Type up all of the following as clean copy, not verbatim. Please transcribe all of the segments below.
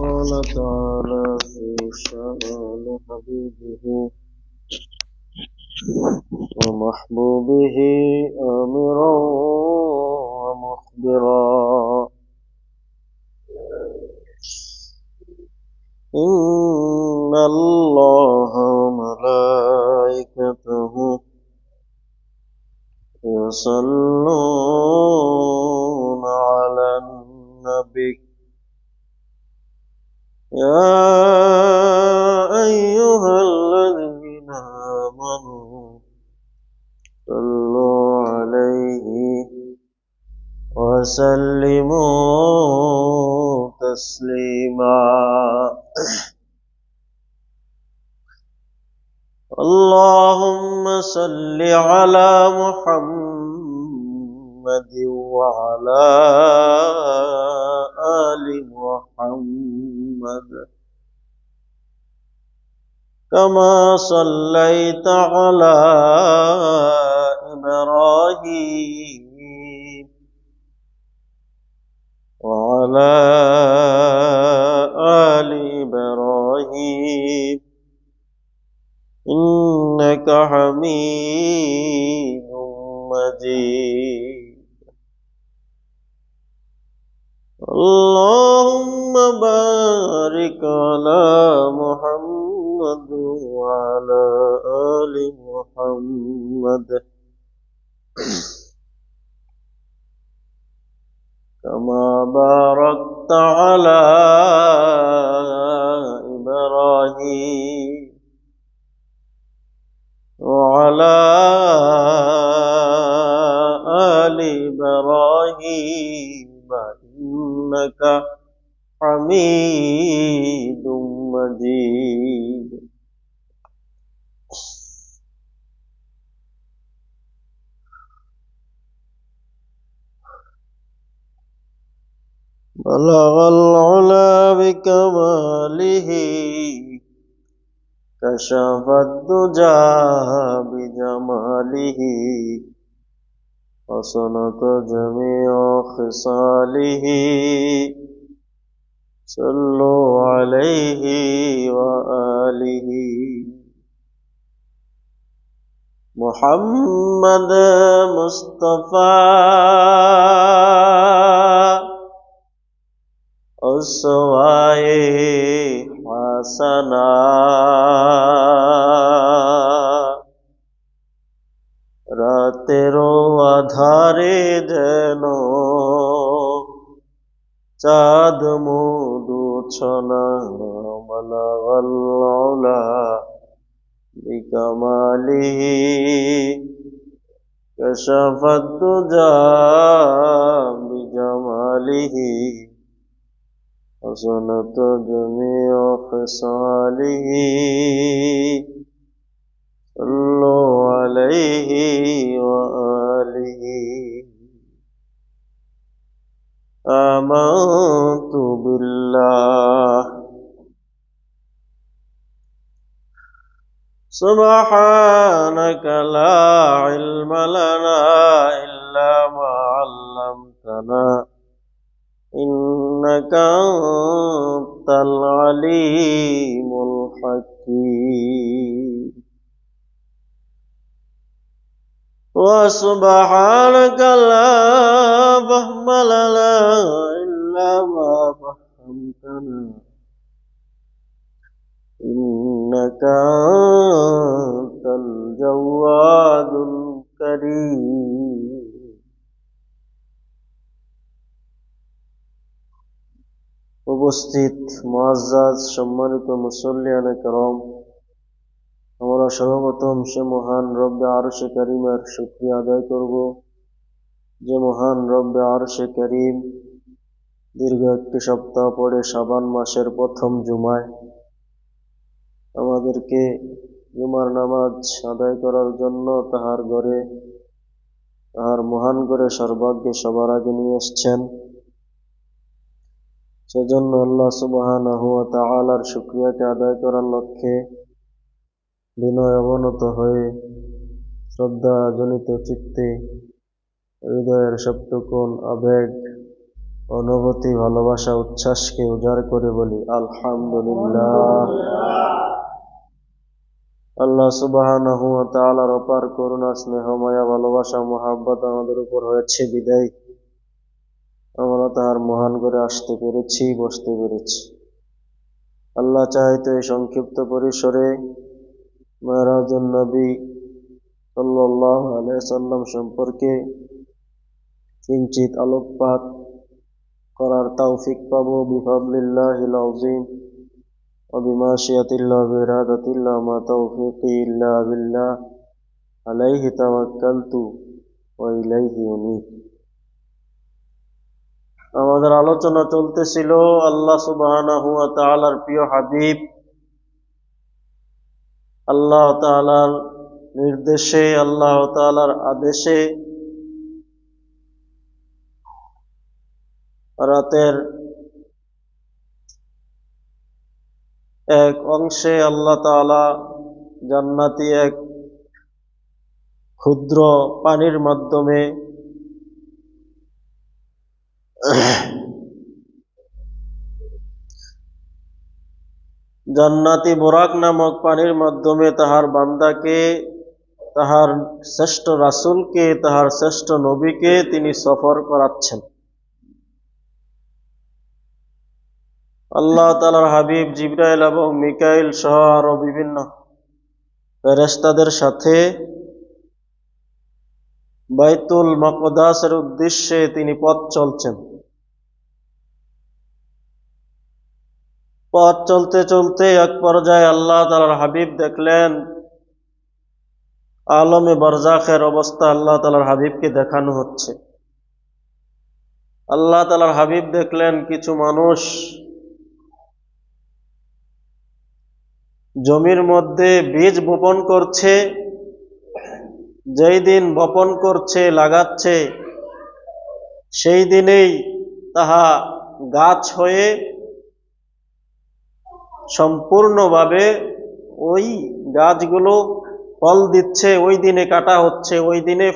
قال تعالى في شأن حبيبه ومحبوبه آمرا ومخبرا إن الله وملائكته يصلون على النبي يا أيها الذين آمنوا صلوا عليه وسلموا تسليما اللهم صل على محمد وعلى آل محمد كما صليت على إبراهيم وعلى آل إبراهيم إنك حميد مجيد اللهم بارك على محمد وعلى آل محمد كما باركت على إبراهيم وعلى آل إبراهيم إنك حميد مجيد بلغ العلا بكماله كشف الدجى بجماله حسنت جميع خصاله صلوا عليه وآله محمد مصطفى أسوائے حسنا রাতেরও আধারে যেন চাঁদ মধু ছনা মালাওয়াল্লাউলা বিকামালিহি কাশাফাত দুজা বিজামালিহি حسنت جميع خصاله صلوا عليه وآله آمنت بالله سبحانك لا علم لنا إلا ما علمتنا إنك أنت العليم الحكيم وسبحانك لا فهم لنا إلا ما فهمتنا إنك أنت الجواد الكريم উপস্থিত মুআজ্জাজ সম্মানিত মুসল্লিয়ান کرام আমরা সর্বপ্রথম সে মহান রব্বে আরশে কারীমের শুকরিয়া আদায় করব যে মহান রব্বে আরশে কারীম দীর্ঘ একটি সপ্তাহ পরে শাবান মাসের প্রথম জুমায় আমাদেরকে জুমার নামাজ আদায় করার জন্য তাহার ঘরে তাহার মহান ঘরে সর্বাগ্যে সবার আগে নিয়ে এসেছেন সেজন্য আল্লাহ সুবহানাহু ওয়া তাআলার শুকরিয়াকে আদায় করার লক্ষ্যে বিনয় অবনত হয়ে শ্রদ্ধা জনিত চিত্তে হৃদয়ের সবটুকুন আবেগ অনুভূতি, ভালোবাসা, উচ্ছ্বাসকে উজাড় করে বলি আলহামদুলিল্লাহ। আল্লাহ সুবহানাহু ওয়া তাআলার অপার করুণা, স্নেহ, মায়া, ভালোবাসা, মুহাব্বত আমাদের উপর হয়েছে বিদায় আমরা তাহার মহান করে আসতে পেরেছি, বসতে পেরেছি। আল্লাহ চাইতো এই সংক্ষিপ্ত পরিসরে মেরাজুন নবী সাল্লাল্লাহু আলাইহি সাল্লাম সম্পর্কে কিঞ্চিত আলোকপাত করার তৌফিক পাবো বিফাদলিল্লাহিল আযীম ওয়া বিমাশিয়াতিল্লাহ ওয়া ইরাদাতিল্লাহ মা তাওফীকি ইল্লা বিল্লাহ আলাইহি তাওয়াক্কালতু ওয়া ইলাইহি উনীব। আমাদের আলোচনা চলতেছিল আল্লাহ সুবহানাহু ওয়া তাআলার প্রিয় হাবিব আল্লাহ তাআলার নির্দেশে, আল্লাহ তাআলার আদেশে রাতের এক অংশে আল্লাহ তাআলা জান্নাতি এক ক্ষুদ্র পানির মাধ্যমে জান্নাতি বোরাক নামক পানির মাধ্যমে তাহার বান্দাকে, তাহার শ্রেষ্ঠ রাসূলকে, তাহার শ্রেষ্ঠ নবীকে তিনি সফর করাচ্ছেন। আল্লাহ তাআলার হাবিব জিবরাইল এবং মিকাইল সহ আরো বিভিন্ন ফেরেশতাদের সাথে বাইতুল মাকদাসের উদ্দেশ্যে তিনি পথ চলছেন। পথ চলতে চলতে এক পর্যায়ে আল্লাহ তাআলার হাবিব দেখলেন, আলমে বারজাখের অবস্থা আল্লাহ তাআলার হাবিবকে দেখানো হচ্ছে। আল্লাহ তাআলার হাবিব দেখলেন কিছু মানুষ জমির মধ্যে বীজ বপন করছে। যেই দিন বপন করছে, লাগাচ্ছে, সেই দিনেই তাহা গাছ হয়ে সম্পূর্ণভাবে ওই গাছগুলো ফল দিচ্ছে, ওই দিনে কাটা হচ্ছে, ওই দিনে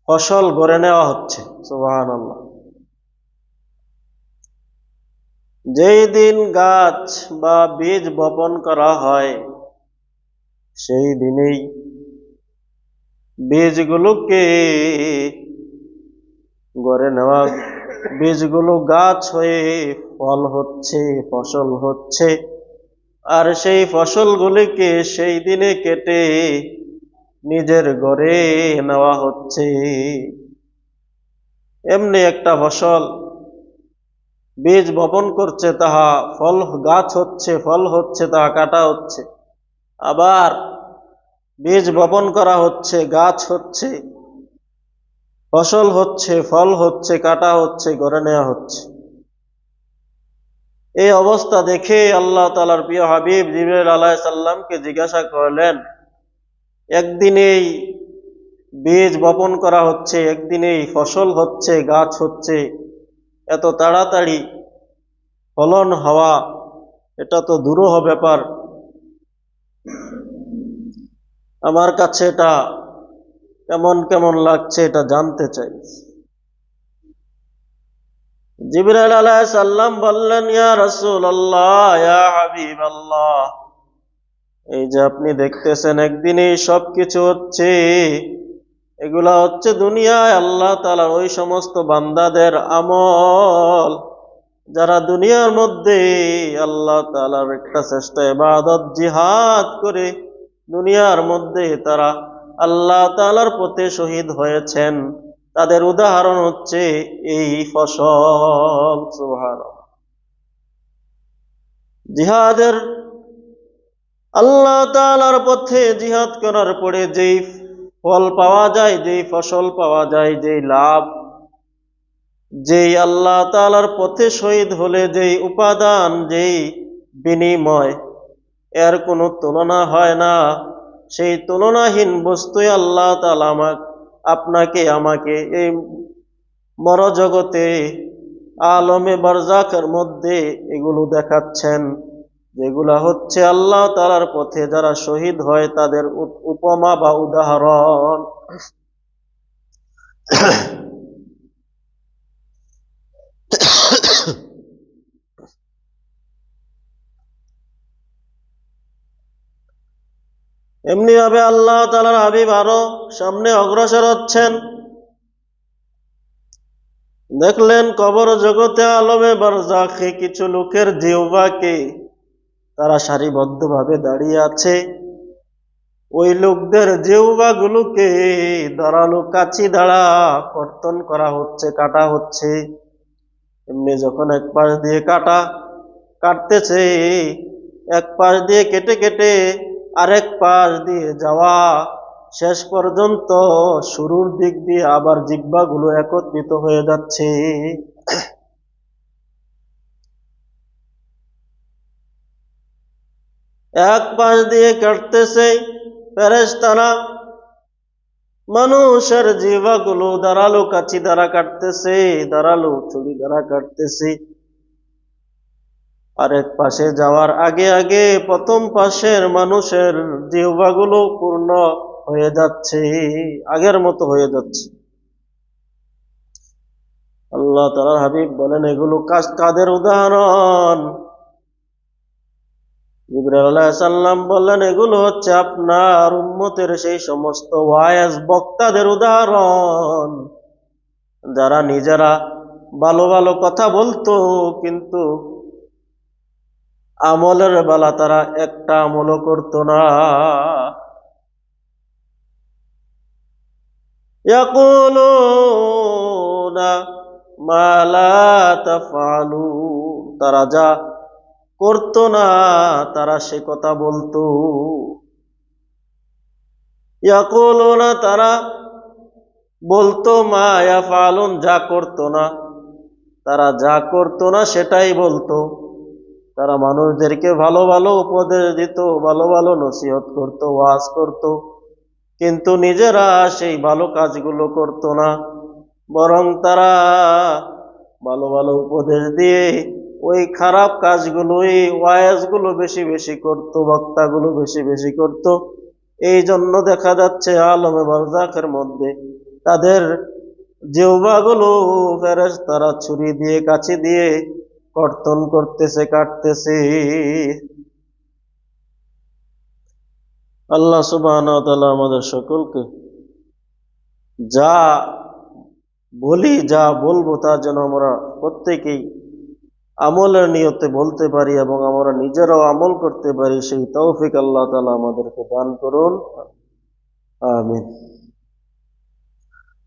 ফসল গড়ে নেওয়া হচ্ছে। সুবহানাল্লাহ। যেই দিন গাছ বা বীজ বপন করা হয় সেই দিনেই বীজগুলোকে গড়ে নেওয়া, বীজগুলো গাছ হয়ে ফল হচ্ছে, ফসল হচ্ছে, আর সেই ফসলগুলিকে সেই দিনে কেটে নিজের ঘরে নেওয়া হচ্ছে। এমনি একটা ফসল বীজ বপন করছে, তাহা ফল গাছ হচ্ছে, ফল হচ্ছে, তাহা কাটা হচ্ছে। আবার বীজ বপন করা হচ্ছে, গাছ হচ্ছে, ফসল হচ্ছে, ফল হচ্ছে, কাটা হচ্ছে, ঘরে নেওয়া হচ্ছে। এই অবস্থা দেখে আল্লাহ তাআলার প্রিয় হাবিব জিবরাইল আলাইহিস সালামকে জিজ্ঞাসা করলেন, একদিনেই বীজ বপন করা হচ্ছে, একদিনেই ফসল হচ্ছে, গাছ হচ্ছে, এত তাড়াতাড়ি ফলন হওয়া, এটা তো দুরূহ ব্যাপার। আমার কাছে এটা কেমন কেমন লাগছে, এটা জানতে চাই। জিবরাইল আলাইহিস সালাম বললেন, ইয়া রাসূলুল্লাহ, ইয়া হাবিবাল্লাহ, এই যে আপনি দেখতেছেন একদিনেই সবকিছু হচ্ছে, এগুলা হচ্ছে দুনিয়ায় আল্লাহ তাআলার ওই সমস্ত বান্দাদের আমল যারা দুনিয়ার মধ্যে আল্লাহ তাআলার একটা শ্রেষ্ঠ ইবাদত জিহাদ করে দুনিয়ার মধ্যে তারা আল্লাহ তাআলার পথে শহীদ হয়েছেন। তাদের উদাহরণ হচ্ছে এই ফসল। সুবহানাল্লাহ। জিহাদের, আল্লাহ তাআলার পথে জিহাদ করার পরে যেই ফল পাওয়া যায়, যেই ফসল পাওয়া যায়, যেই লাভ, যেই আল্লাহ তাআলার পথে শহীদ হলে যেই উপাদান, যেই বিনিময়, এর কোনো তুলনা হয় না। সেই তুলনাহীন বস্তুই আল্লাহ তাআলা আপনাকে আমাকে এই মরজগতে আলমে বারজাখের মধ্যে এগুলো দেখাচ্ছেন, যেগুলা হচ্ছে আল্লাহ তাআলার পথে যারা শহীদ হয় তাদের উপমা বা উদাহরণ। এমনি ভাবে আল্লাহ তাআলার হাবিব আরো সামনে অগ্রসর হচ্ছেন। দেখলেন কবর জগতে আলমে বারজাখে কিছু লোকের জিহ্বাকে তারা সারিবদ্ধভাবে দাঁড়িয়ে আছে। ওই লোকদের জিহ্বাগুলোকে ধারালো কাঁচি দ্বারা কর্তন করা হচ্ছে, কাটা হচ্ছে। এমনি যখন এক পাশ দিয়ে কাটতেছে, এক পাশ দিয়ে কেটে কেটে আরেক পাশ দিয়ে যাওয়া, শেষ পর্যন্ত শুরুর দিক দিয়ে আবার জিহ্বাগুলো একত্রিত হয়ে যাচ্ছে। এক পাশ দিয়ে কাটতেছে ফেরেশতারা, মানুষের জিহ্বাগুলো ধারালো কাঁচি দ্বারা কাটতেছে, ধারালো ছুরি দ্বারা কাটতেছে। আরেক পাশে যাওয়ার আগে আগে প্রথম পাশের মানুষের জিহ্বাগুলো পূর্ণ হয়ে যাচ্ছে, আগের মতো হয়ে যাচ্ছে। আল্লাহ তাআলার হাবিব বলেন, এগুলো কাদের উদাহরণ? জিবরাইল আলাইহিস সালাম বললেন, এগুলো হচ্ছে আপনার উম্মতের সেই সমস্ত ওয়াইজ বক্তাদের উদাহরণ, যারা নিজেরা ভালো ভালো কথা বলতো, কিন্তু আমলের বেলা তারা একটা আমলও করতো না। ইয়াকুলুনা মা লা তাফআলুন, তারা যা করতো না তারা সে কথা বলতো। ইয়াকুলুনা, তারা বলতো, মা ইয়াফআলুন, যা করতো না, তারা যা করতো না সেটাই বলতো। তারা মানুষদেরকে ভালো ভালো উপদেশ দিত, ভালো ভালো নসিহত করত, ওয়াজ করত, কিন্তু নিজেরা সেই ভালো কাজগুলো করতো না। বরং তারা ভালো ভালো উপদেশ দিয়ে ওই খারাপ কাজগুলোই, ওয়াজগুলো বেশি বেশি করত, বক্তাগুলো বেশি বেশি করত। এই জন্য দেখা যাচ্ছে আলমে বারজাখের মধ্যে তাদের জিহ্বাগুলো ফেরেশতারা ছুরি দিয়ে, কাঁচি দিয়ে কর্তন করতেছে, কাটতেছে। আল্লাহ সুবহানাহু ওয়া তাআলা আমাদের সকলকে যা বলি, যা বলবো, তা যেন আমরা প্রত্যেকেই আমলের নিয়তে বলতে পারি এবং আমরা নিজেরাও আমল করতে পারি, সেই তৌফিক আল্লাহ তাআলা আমাদেরকে দান করুন। আমিন।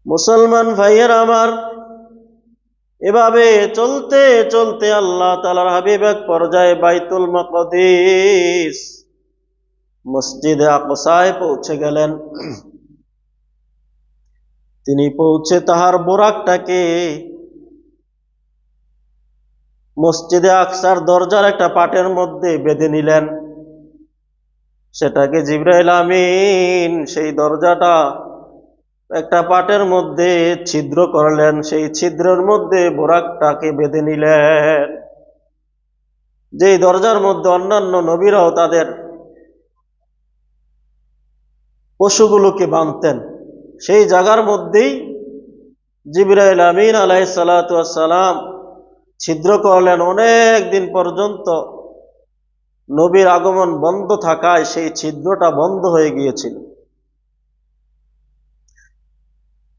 মুসলমান ভাইয়েরা আমার, এভাবে চলতে চলতে আল্লাহ তাআলার হাবিব এক পর্যায়ে বাইতুল মাকদিস, মসজিদে আকসায় পৌঁছে গেলেন। তিনি পৌঁছে তাহার বোরাকটাকে মসজিদে আকসার দরজার একটা পাটের মধ্যে বেঁধে নিলেন। সেটাকে জিবরাইল আমিন সেই দরজাটা একটা পাটের মধ্যে ছিদ্র করলেন, সেই ছিদ্রের মধ্যে বোরাকটাকে বেঁধে নিলেন। যেই দরজার মধ্যে অন্যান্য নবীরাও তাদের পশুগুলোকে বাঁধতেন, সেই জায়গার মধ্যেই জিবরাইল আমিন আলাইহিস সালাতু ওয়াস সালাম ছিদ্র করলেন। অনেক দিন পর্যন্ত নবীর আগমন বন্ধ থাকায় সেই ছিদ্রটা বন্ধ হয়ে গিয়েছিল।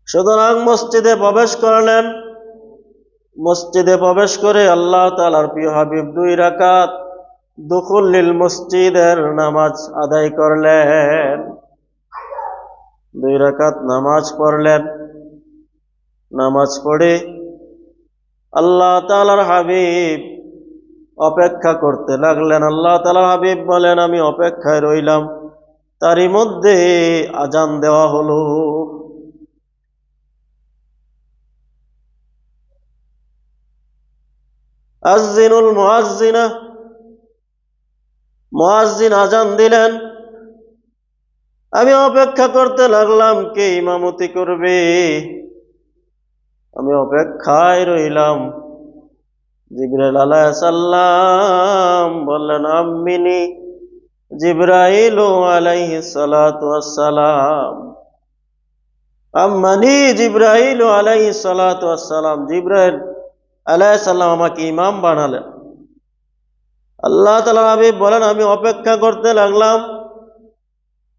সুতরাং মসজিদে প্রবেশ করলেন। মসজিদে প্রবেশ করে আল্লাহ তাআলার প্রিয় হাবিব 2 রাকাত দুখুল লিল মসজিদের নামাজ আদায় করলেন। 2 রাকাত নামাজ পড়লেন। নামাজ পড়ে আল্লাহ তাআলার হাবিব অপেক্ষা করতে লাগলেন। আল্লাহ তাআলার হাবিব বলেন, আমি অপেক্ষায় রইলাম। তারই মধ্যে আজান দেওয়া হলো। আযিনুল মুয়াজ্জিনা, মুয়াজ্জিন আজান দিলেন। আমি অপেক্ষা করতে লাগলাম কে ইমামতি করবে। আমি অপেক্ষায় রইলাম। জিবরাইল আলাইহিস সালাম বললেন, আম্মিনি জিবরাইল আলাইহিস সালাতু ওয়াস সালাম, আম্মানি জিবরাইল আলাইহিস সালাতু ওয়াস সালাম। জিবরাইল আলাইহিস সালাম আমাকে ইমাম বানালেন। আল্লাহ তাআলার হাবিব বলেন, আমি অপেক্ষা করতে লাগলাম।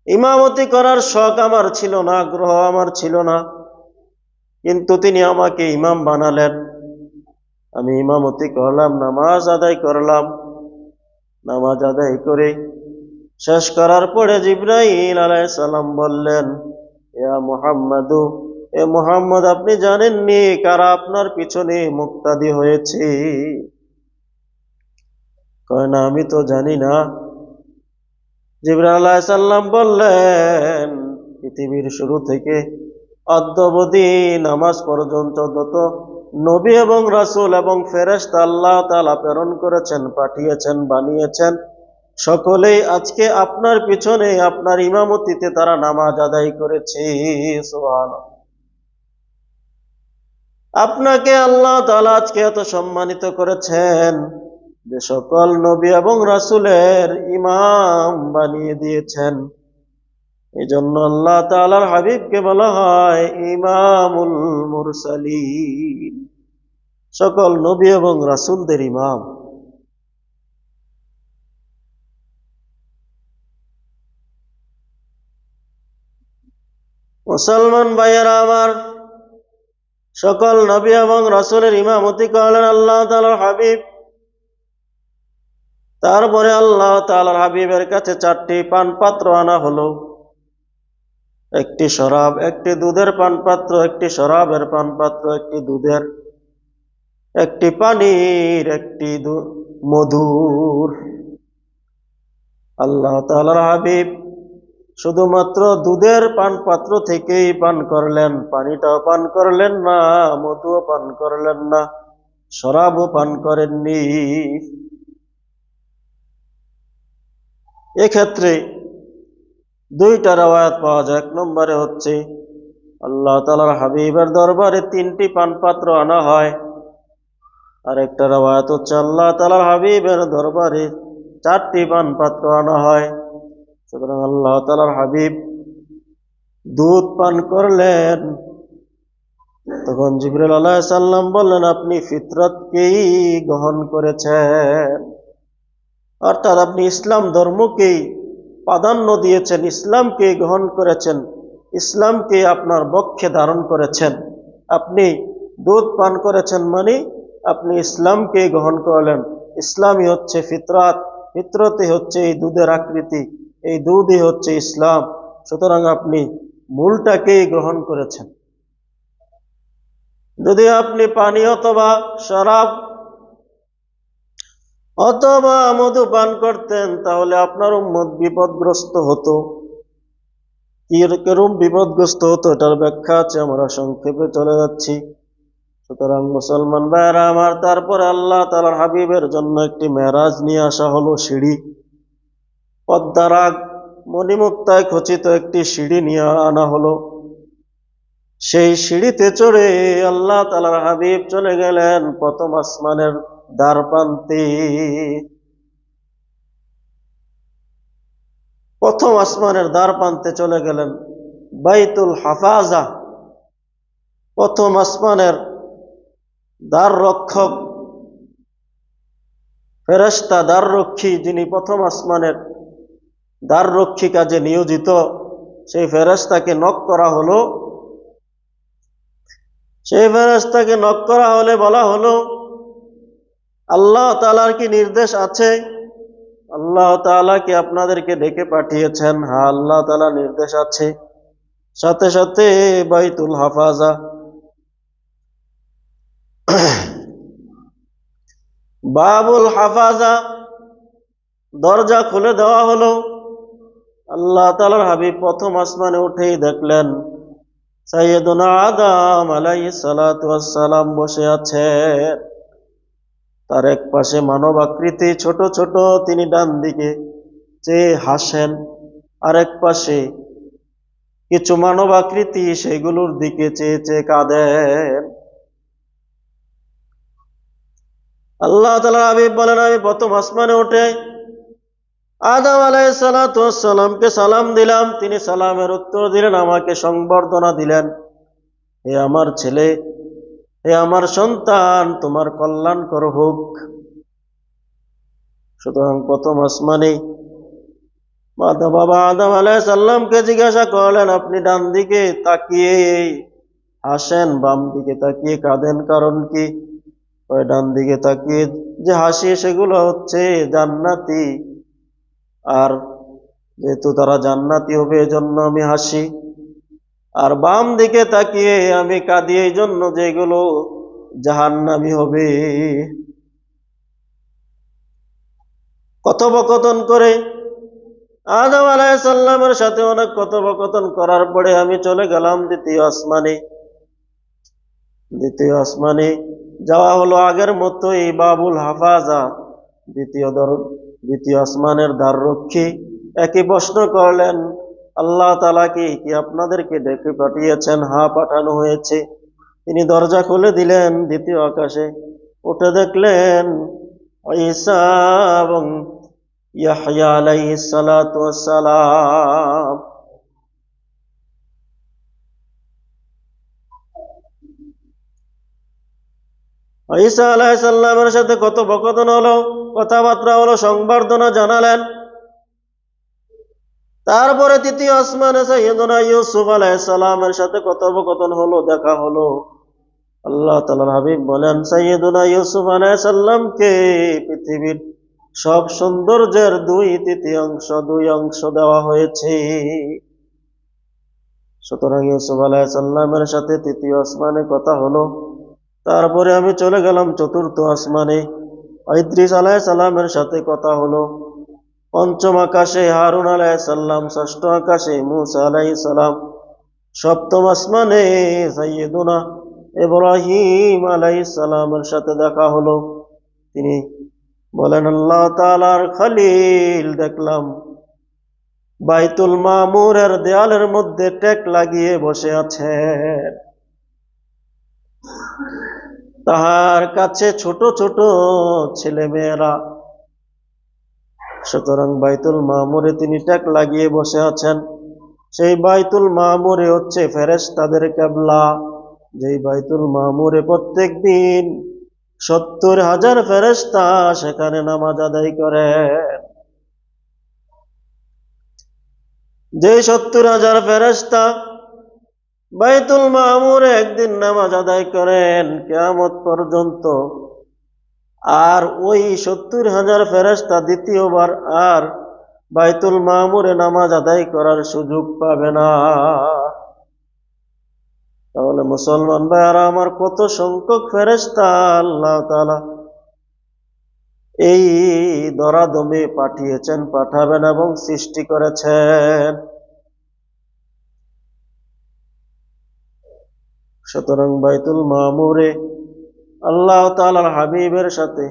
ইমামতি করার শখ আমার ছিল না, আগ্রহ আমার ছিল না, কিন্তু তিনি আমাকে ইমাম বানালেন। আমি ইমামতি করলাম, নামাজ আদায় করলাম। নামাজ আদায় করে শেষ করার পরে জিবরাইল আলাইহিস সালাম বললেন, ইয়া মুহাম্মাদু, এ মুহাম্মদ, আপনি জানেননি কারা আপনার পিছনে মুক্তাদি হয়েছে? কয় না, আমি তো জানি না। জিবরাইল আলাইহিস সালাম বললেন, পৃথিবীর শুরু থেকে অদ্যাবধি নামাজ পর্যন্ত যত নবী এবং রাসূল এবং ফেরেশতা আল্লাহ তাআলা প্রেরণ করেছেন, পাঠিয়েছেন, বানিয়েছেন, সকলেই আজকে আপনার পিছনে আপনার ইমামতিতে তারা নামাজ আদায় করেছে। সুবহানাল্লাহ। আপনাকে আল্লাহ তাআলা আজকে এত সম্মানিত করেছেন যে সকল নবী এবং রাসূলের ইমাম বানিয়ে দিয়েছেন। এই জন্য আল্লাহ তাআলার হাবিবকে বলা হয় ইমামুল মুরসালিন, সকল নবী এবং রাসূলদের ইমাম। মুসলমান ভাইয়েরা আমার, সকল নবী এবং রাসূলের ইমামতি করলেন আল্লাহ তাআলার হাবিব। তারপরে আল্লাহ তাআলার হাবিবের কাছে 4টি পানপাত্র আনা হলো। একটি শরাব, একটি দুধের পানপাত্র, একটি শরাবের পানপাত্র, একটি দুধের, একটি পানির, একটি মধুর। আল্লাহ তাআলার হাবিব শুধুমাত্র দুধের পানপাত্র থেকেই পান করলেন, পানিটাও পান করলেন না, মধুও পান করলেন না, শরাবও পান করেননি। এক্ষেত্রে 2টা রওয়ায়াত পাওয়া যায়। 1 নম্বরে হচ্ছে আল্লাহ তাআলার হাবিবের দরবারে 3টি পানপাত্র আনা হয়, আর একটা রওয়ায়াত হচ্ছে আল্লাহ তাআলার হাবিবের দরবারে 4টি পানপাত্র আনা হয়। সুতরাং আল্লাহ তাআলার হাবিব দুধ পান করলেন। তখন জিবরাইল আলাইহিস সালাম বললেন, আপনি ফিতরতকেই গ্রহণ করেছেন, অর্থাৎ আপনি ইসলাম ধর্মকেই প্রাধান্য দিয়েছেন, ইসলামকে গ্রহণ করেছেন, ইসলামকে আপনার বক্ষে ধারণ করেছেন। আপনি দুধ পান করেছেন মানে আপনি ইসলামকে গ্রহণ করলেন। ইসলামই হচ্ছে ফিতরাত, ফিতরতই হচ্ছে এই দুধের আকৃতি, এই দুধই হচ্ছে ইসলাম। সুতরাং আপনি মূলটাকেই গ্রহণ করেছেন। যদি আপনি পানি অথবা শরাব অথবা মধু পান করতেন তাহলে আপনার উম্মত বিপদগ্রস্ত হতো। কিরকম বিপদগ্রস্ত হতো এটার ব্যাখ্যা আছে, আমরা সংক্ষেপে চলে যাচ্ছি। সুতরাং মুসলমান ভাইয়েরা আমার, তারপরে আল্লাহ তাআলার হাবিবের জন্য একটি মেরাজ নিয়ে আসা হলো, সিঁড়ি, পদ্মারাগ মণিমুক্তায় খচিত একটি সিঁড়ি নিয়ে আনা হলো। সেই সিঁড়িতে চড়ে আল্লাহ তাআলার হাবিব চলে গেলেন প্রথম আসমানের দ্বার প্রান্তে। প্রথম আসমানের দ্বার প্রান্তে চলে গেলেন, বাইতুল হাফাজা, প্রথম আসমানের দ্বার রক্ষক, ফেরেশতা দ্বার রক্ষী, যিনি প্রথম আসমানের দ্বার রক্ষী কাজে নিয়োজিত, সেই ফেরেশতাকে নক করা হলো। সেই ফেরেশতাকে নক করা হলে বলা হলো, আল্লাহ তাআলার কি নির্দেশ আছে? আল্লাহ তাআলা কি আপনাদেরকে ডেকে পাঠিয়েছেন? হ্যাঁ, আল্লাহ তাআলা নির্দেশ আছে। সাথে সাথে বাইতুল হাফাজা, বাবুল হাফাজা, দরজা খুলে দেওয়া হলো। আল্লাহ তাআলার হাবিব প্রথম আসমানে উঠেই দেখলেন সাইয়্যিদুনা আদম আলাইহিস সালাতু ওয়াস সালাম বসে আছেন। তার এক পাশে মানব আকৃতি ছোট ছোট, তিনি ডান দিকে চেয়ে হাসেন। আরেক পাশে কিছু মানব আকৃতি সেগুলোর দিকে চেয়ে চেয়ে কাঁদেন। আল্লাহ তাআলা হাবিব বলেন, আমি প্রথম আসমানে উঠে আদম আলাইহিস সালাতু ওয়াস সালামকে সালাম দিলাম। তিনি সালামের উত্তর দিলেন, আমাকে সংবর্ধনা দিলেন, হে আমার ছেলে, হে আমার সন্তান, তোমার কল্যাণকর হোক। সুতরাং প্রথম আসমানে বাবা আদম আলাইহিস সালামকে জিজ্ঞাসা করলেন, আপনি ডান দিকে তাকিয়ে হাসেন, বাম দিকে তাকিয়ে কাঁদেন, কারণ কি? ওই ডান দিকে তাকিয়ে যে হাসি সেগুলো হচ্ছে জান্নাতি, আর যেহেতু তারা জান্নাতি হবে এজন্য আমি হাসি। আর বাম দিকে তাকিয়ে আমি কাঁদি এই জন্য যেগুলো জাহান্নামী হবে। কথোপকথন করে আদম আলাইহিস সালামের সাথে অনেক কথোপকথন করার পরে আমি চলে গেলাম দ্বিতীয় আসমানে। দ্বিতীয় আসমানে যাওয়া হলো আগের মতোই, বাবুল হাফাজা, দ্বিতীয় আসমানের দ্বাররক্ষী একই প্রশ্ন করলেন, আল্লাহ তাআলা কি আপনাদেরকে ডেকে পাঠিয়েছেন? হ্যাঁ, পাঠানো হয়েছে। তিনি দরজা খুলে দিলেন, দ্বিতীয় আকাশে উঠে দেখলেন ঈসা এবং ইয়াহইয়া আলাইহিস সালাতু ওয়াস সালাম। ঈসা আলাইহিস সালামের সাথে কথোপকথন হলো, কথাবার্তা হলো, সংবর্ধনা জানালেন। তারপরে তৃতীয় আসমানে সাইয়্যিদুনা ইউসুফ আলাইহিস সালামের সাথে কথোপকথন হলো, দেখা হলো। আল্লাহ তাআলার হাবিব বলেন, সাইয়্যিদুনা ইউসুফ আলাইহিস সালামকে পৃথিবীর সব সৌন্দর্যের 2/3 দেওয়া হয়েছে। সুতরাং ইউসুফ আলাইহিস সালামের সাথে তৃতীয় আসমানে কথা হলো। তারপরে আমি চলে গেলাম চতুর্থ আসমানে, ইদ্রিস আলাইহিস সালামের সাথে কথা হলো। পঞ্চম আকাশে হারুন আলাইহিস সালাম, ষষ্ঠ আকাশে মূসা আলাইহিস সালাম, সপ্তম আসমানে সাইয়্যিদুনা ইব্রাহিম আলাইহিস সালামের সাথে দেখা হলো। তিনি বলেন, আল্লাহ তাআলার খলিল দেখলাম বাইতুল মামুরের দেয়ালের মধ্যে টেক লাগিয়ে বসে আছেন। তাহার কাছে ছোট ছোট ছেলে মেয়েরা। সুতরাং বাইতুল মামুরে তিনি টেক লাগিয়ে বসে আছেন। সেই বাইতুল মামুরে হচ্ছে ফেরেশতাদের কিবলা। যেই বাইতুল মামুরে প্রত্যেক দিন 70,000 ফেরেশতা সেখানে নামাজ আদায় করেন। যেই 70,000 ফেরেশতা বাইতুল মামুরে একদিন নামাজ আদায় করেন কিয়ামত পর্যন্ত, আর ওই 70,000 ফেরেশতা দ্বিতীয়বার আর বাইতুল মামুরে নামাজ আদায় করার সুযোগ পাবে না। তাহলে মুসলমান ভাইয়ারা আমার, কত সংখ্যক ফেরেশতা আল্লাহ তাআলা এই ধরাধামে পাঠিয়েছেন, পাঠাবেন এবং সৃষ্টি করেছেন। সুতরাং বাইতুল মামুরে আল্লাহ তাআলার হাবিবের সাথে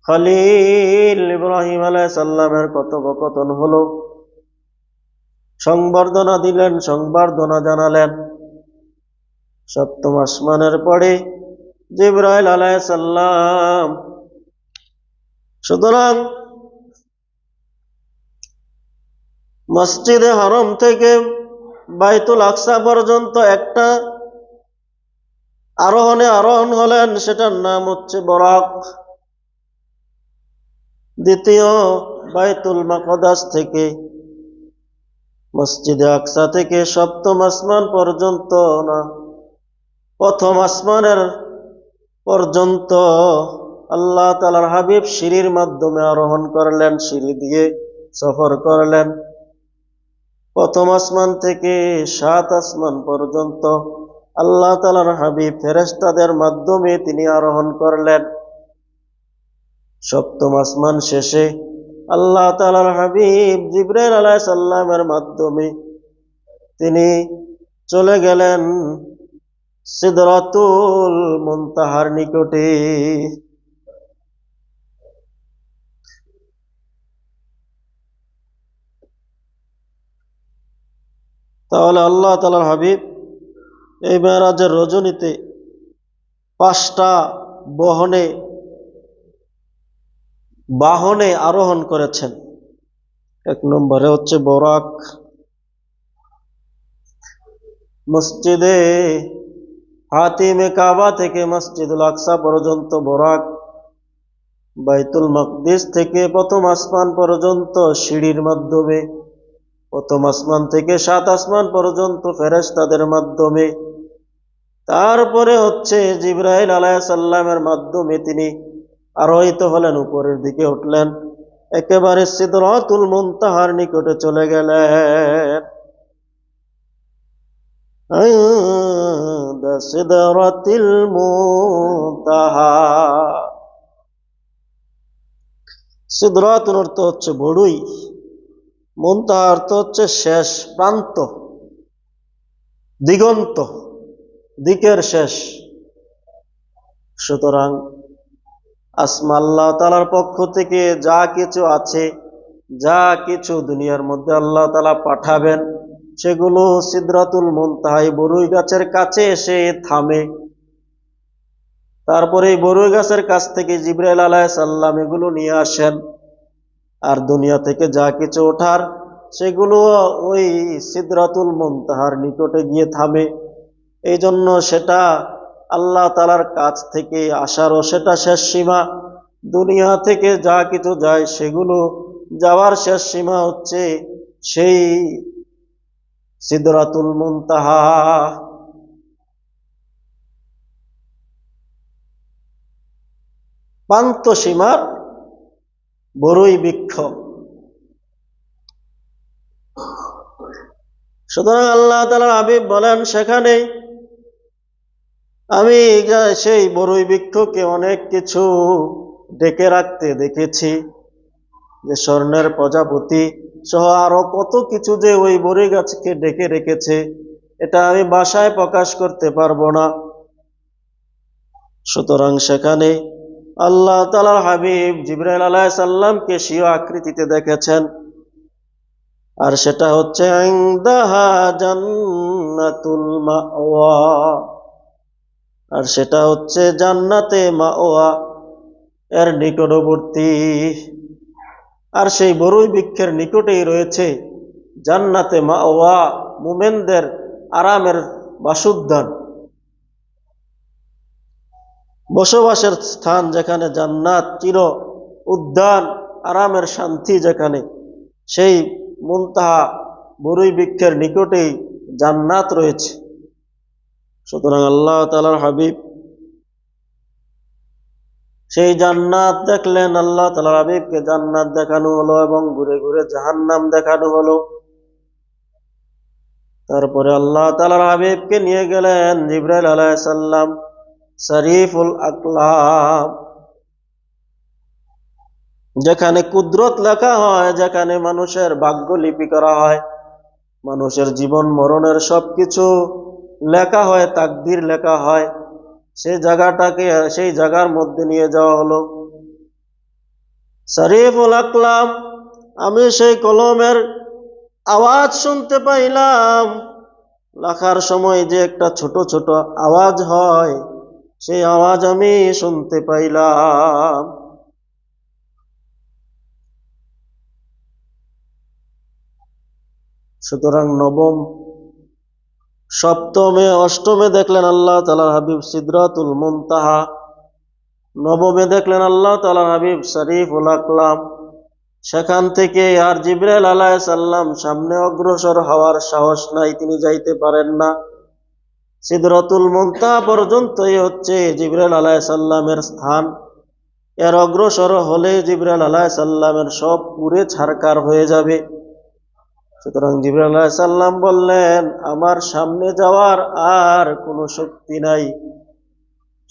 খলিল ইব্রাহিম আলাইহিস সালামের কথোপকথন হলো, সংবর্ধনা দিলেন, সংবর্ধনা জানালেন। সপ্তম আসমানের পরে জিবরাইল আলাইহিস সালাম। সুতরাং মসজিদে হারাম থেকে বাইতুল আকসা পর্যন্ত একটা আরোহণ হলেন, সেটার নাম হচ্ছে বরাক। দ্বিতীয় বাইতুল মাকদাস থেকে, মসজিদে আকসা থেকে সপ্তম আসমান পর্যন্ত না, প্রথম আসমানের পর্যন্ত আল্লাহ তাআলার হাবিব সিঁড়ির মাধ্যমে আরোহণ করলেন, সিঁড়ি দিয়ে সফর করলেন। প্রথম আসমান থেকে 7 আসমান পর্যন্ত আল্লাহ তাআলার হাবিব ফেরেশতাদের মাধ্যমে তিনি আরোহণ করলেন। সপ্তম আসমান শেষে আল্লাহ তাআলার হাবিব জিবরাইল আলাইহিস সালামের মাধ্যমে তিনি চলে গেলেন সিদরাতুল মুনতাহার নিকটে। তাহলে আল্লাহ তাআলার হাবিব এই মেরাজের রজনীতে 5টা বাহনে আরোহণ করেছেন। 1 নম্বরে হচ্ছে বরাক। মসজিদে হাতিমে কাবা থেকে মসজিদুল আকসা পর্যন্ত বরাক বাইতুল মাকদিস থেকে প্রথম আসমান পর্যন্ত সিঁড়ির মাধ্যমে, প্রথম আসমান থেকে 7 আসমান পর্যন্ত ফেরেশতাদের মাধ্যমে, তারপরে হচ্ছে জিবরাইল আলাইহিস সালামের মাধ্যমে তিনি আরোহিত হলেন, উপরের দিকে উঠলেন, একেবারে সিদরাতুল মুনতাহার নিকটে চলে গেলেন। ইনদা সিদরাতিল মুনতাহা। সিদরাতুল অর্থ হচ্ছে বড়ুই, মুনতাহা অর্থ হচ্ছে শেষ প্রান্ত, দিগন্ত, দিকের শেষ। সুতরাং আল্লাহ তাআলার পক্ষ থেকে যা কিছু আছে, যা কিছু দুনিয়ার মধ্যে আল্লাহ তাআলা পাঠাবেন, সেগুলো সিদরাতুল মুনতাহা বড়ুই গাছের কাছে এসে থামে। তারপরে এই বড়ুই গাছের কাছ থেকে জিবরাইল আলাইহিস সালাম এগুলো নিয়ে আসেন, আর দুনিয়া থেকে যা কিছু ওঠার সেগুলো ওই সিদরাতুল মুনতাহার নিকটে গিয়ে থামে। এই জন্য সেটা আল্লাহ তাআলার কাছ থেকে আসারও সেটা শেষ সীমা। দুনিয়া থেকে যা কিছু যায় সেগুলো যাওয়ার শেষ সীমা হচ্ছে সেই সিদরাতুল মুনতাহা। প্রান্ত সীমার বড়ই বৃক্ষ। সুতরাং আল্লাহ তাআলার হাবিব বলেন, সেখানে আমি সেই বড়ই বৃক্ষকে অনেক কিছু ডেকে রাখতে দেখেছি, যে স্বর্ণের প্রজাপতি সহ আরো কত কিছু যে ওই বড়ই গাছকে ডেকে রেখেছে, এটা আমি ভাষায় প্রকাশ করতে পারবো না। সুতরাং সেখানে আল্লাহ তাআলার হাবিব জিবরাইল আলাইহিস সালামকে স্বীয় আকৃতিতে দেখেছেন, আর সেটা হচ্ছে ইনদাহা জান্নাতুল মাওয়া, আর সেটা হচ্ছে জান্নাতে মাওয়া এর নিকটবর্তী। আর সেই বড়ই বৃক্ষের নিকটেই রয়েছে জান্নাতে মাওয়া, মুমিনদের আরামের বাসুদ্যান, বসবাসের স্থান, যেখানে জান্নাত চির উদ্যান, আরামের শান্তি যেখানে, সেই মুনতাহা বড়ই বৃক্ষের নিকটেই জান্নাত রয়েছে। সুতরাং আল্লাহ তাআলার হাবিব সেই জান্নাত দেখলেন, আল্লাহ তাআলার হাবিবকে জান্নাত দেখানো হলো এবং ঘুরে ঘুরে জাহান্নাম দেখানো হলো। তারপরে আল্লাহ তাআলার হাবিবকে নিয়ে গেলেন জিবরাইল আলাইহিস সালাম শরীফুল আকলাম, যেখানে কুদরত লেখা হয়, যেখানে মানুষের ভাগ্য লিপি করা হয়, মানুষের জীবন মরণের সবকিছু লেখা হয়, তাকদীর লেখা হয়, সেই জায়গাটাকে সেই জায়গার মধ্যে নিয়ে যাওয়া হলো। শরীফুল আকলাম, আমি সেই কলমের আওয়াজ শুনতে পাইলাম, লেখার সময় যে একটা ছোট ছোট আওয়াজ হয়, সেই আওয়াজ আমি শুনতে পাইলাম। সুতরাং নবম, সপ্তমে, অষ্টমে দেখলেন আল্লাহ তাআলার হাবিব সিদরাতুল মুনতাহা, নবমে দেখলেন আল্লাহ তাআলার হাবিব শরীফুল আকলাম। সেখান থেকে আর জিবরাইল আলাইহিস সালাম সামনে অগ্রসর হওয়ার সাহস নাই, তিনি যাইতে পারেন না। সিদরাতুল মুনতাহা পর্যন্তই হচ্ছে জিবরাইল আলাইহিস সালামের স্থান। এর অগ্রসর হলে জিবরাইল আলাইহিস সালামের সব পুরে ছারকার হয়ে যাবে। সুতরাং জিবরাইল আলাইহিস সালাম বললেন, আমার সামনে যাওয়ার আর কোনো শক্তি নাই।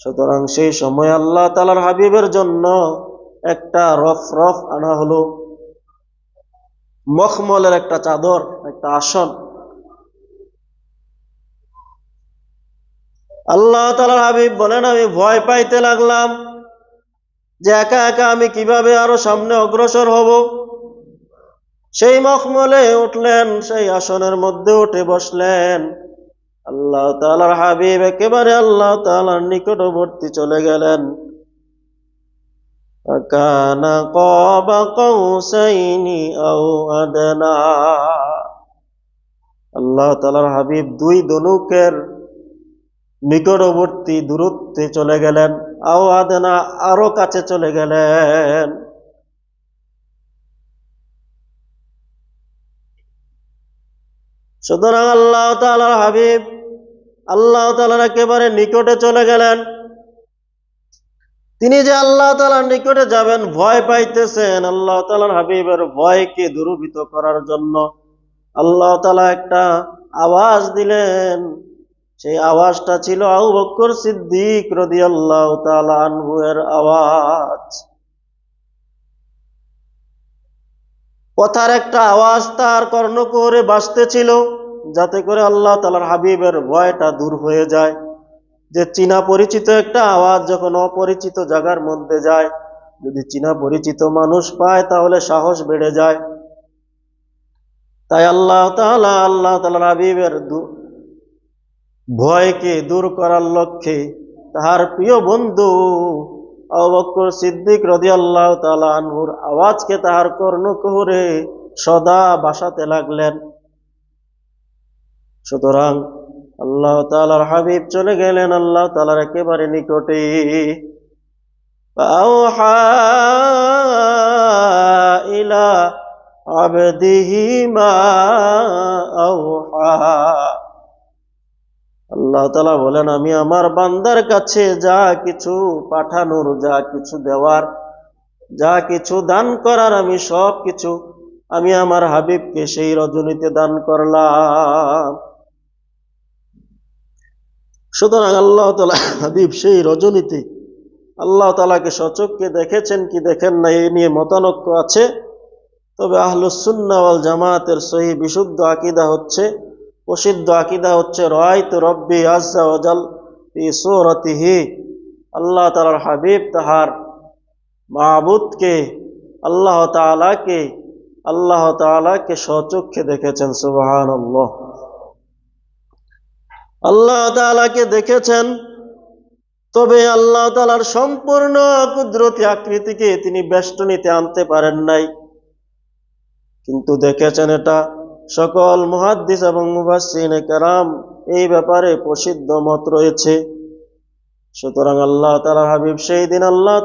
সুতরাং সেই সময় আল্লাহ তাআলার হাবিবের জন্য একটা রফরফ আনা হলো, মখমলের একটা চাদর, একটা আসন। আল্লাহ তাআলার হাবিব বলেন, আমি ভয় পাইতে লাগলাম যে একা একা আমি কিভাবে আরো সামনে অগ্রসর হব। সেই মখমলে উঠলেন, সেই আসনের মধ্যে উঠে বসলেন। আল্লাহ তাআলার হাবিব একেবারে আল্লাহ তাআলার নিকটবর্তী চলে গেলেন। কানা কাবা কাউসাইনি আও আদনা। আল্লাহ তাআলার হাবিব দুই ধনুকের নিকটবর্তী দূরত্বে চলে গেলেন, আও আদনা আরো কাছে চলে গেলেন। সুতরাং আল্লাহ তাআলার হাবিব আল্লাহ তাআলার একেবারে নিকটে চলে গেলেন। তিনি যে আল্লাহ তাআলার নিকটে যাবেন ভয় পাইতেছেন, আল্লাহ তাআলার হাবিবের ভয়কে দূরীভূত করার জন্য আল্লাহ তাআলা একটা আওয়াজ দিলেন। সেই আওয়াজটা ছিল আবু বকর সিদ্দিক রাদিয়াল্লাহু তাআলা আনহু এর আওয়াজ। কথার একটা আওয়াজ তার কর্ণকুহরে বাজতেছিল, যাতে করে আল্লাহ তাআলার হাবিবের ভয়টা দূর হয়ে যায়। যে চীনা পরিচিত একটা আওয়াজ যখন অপরিচিত জায়গার মধ্যে যায়, যদি চীনা পরিচিত মানুষ পায় তাহলে সাহস বেড়ে যায়। তাই আল্লাহ তাআলার হাবিবের ভয়কে দূর করার লক্ষ্যে তাহার প্রিয় বন্ধু আবু বকর সিদ্দিক রাদিয়াল্লাহু তাআলা আনহুর আওয়াজকে তাহার কর্ণকুহরে সদা বাসাতে লাগলেন। সুতরাং আল্লাহ তাআলার হাবিব চলে গেলেন আল্লাহ তাআলার একেবারে নিকটে। আওহা ইলা আবদিহি মা আওহা। আল্লাহ তাআলা বলেন, আমি আমার বান্দার কাছে যা কিছু পাঠানোর, যা কিছু দেওয়ার, যা কিছু দান করার, আমি সব কিছু আমি আমার হাবিবকে সেই রজনীতে দান করলাম। সুতরাং আল্লাহ তাআলা হাবিব সেই রজনীতে আল্লাহ তাআলাকে সচক্ষে দেখেছেন কি দেখেন না এই নিয়ে মতানৈক্য আছে। তবে আহলুস সুন্নাহ ওয়াল জামাতের সহিহ বিশুদ্ধ আকীদা হচ্ছে, প্রসিদ্ধ আকীদা হচ্ছে, রাআইতু রাব্বি আযজা ওয়া জাল ফি সূরাতিহি। আল্লাহ তাআলার হাবিব তাহার মাবুদকে আল্লাহ তাআলাকে সচক্ষে দেখেছেন। সুবহানাল্লাহ। আল্লাহ তাআলাকে দেখেছেন, তবে আল্লাহ তাআলার সম্পূর্ণ কুদরতি আকৃতিকে তিনি বেষ্টনীতে আনতে পারেন নাই, কিন্তু দেখেছেন। এটা সকল মুহাদ্দিস এবং মুফাসসিরিনে কেরাম এই ব্যাপারে প্রসিদ্ধ মত রয়েছে। সুতরাং আল্লাহ তাআলার হাবিব সেই দিন আল্লাহ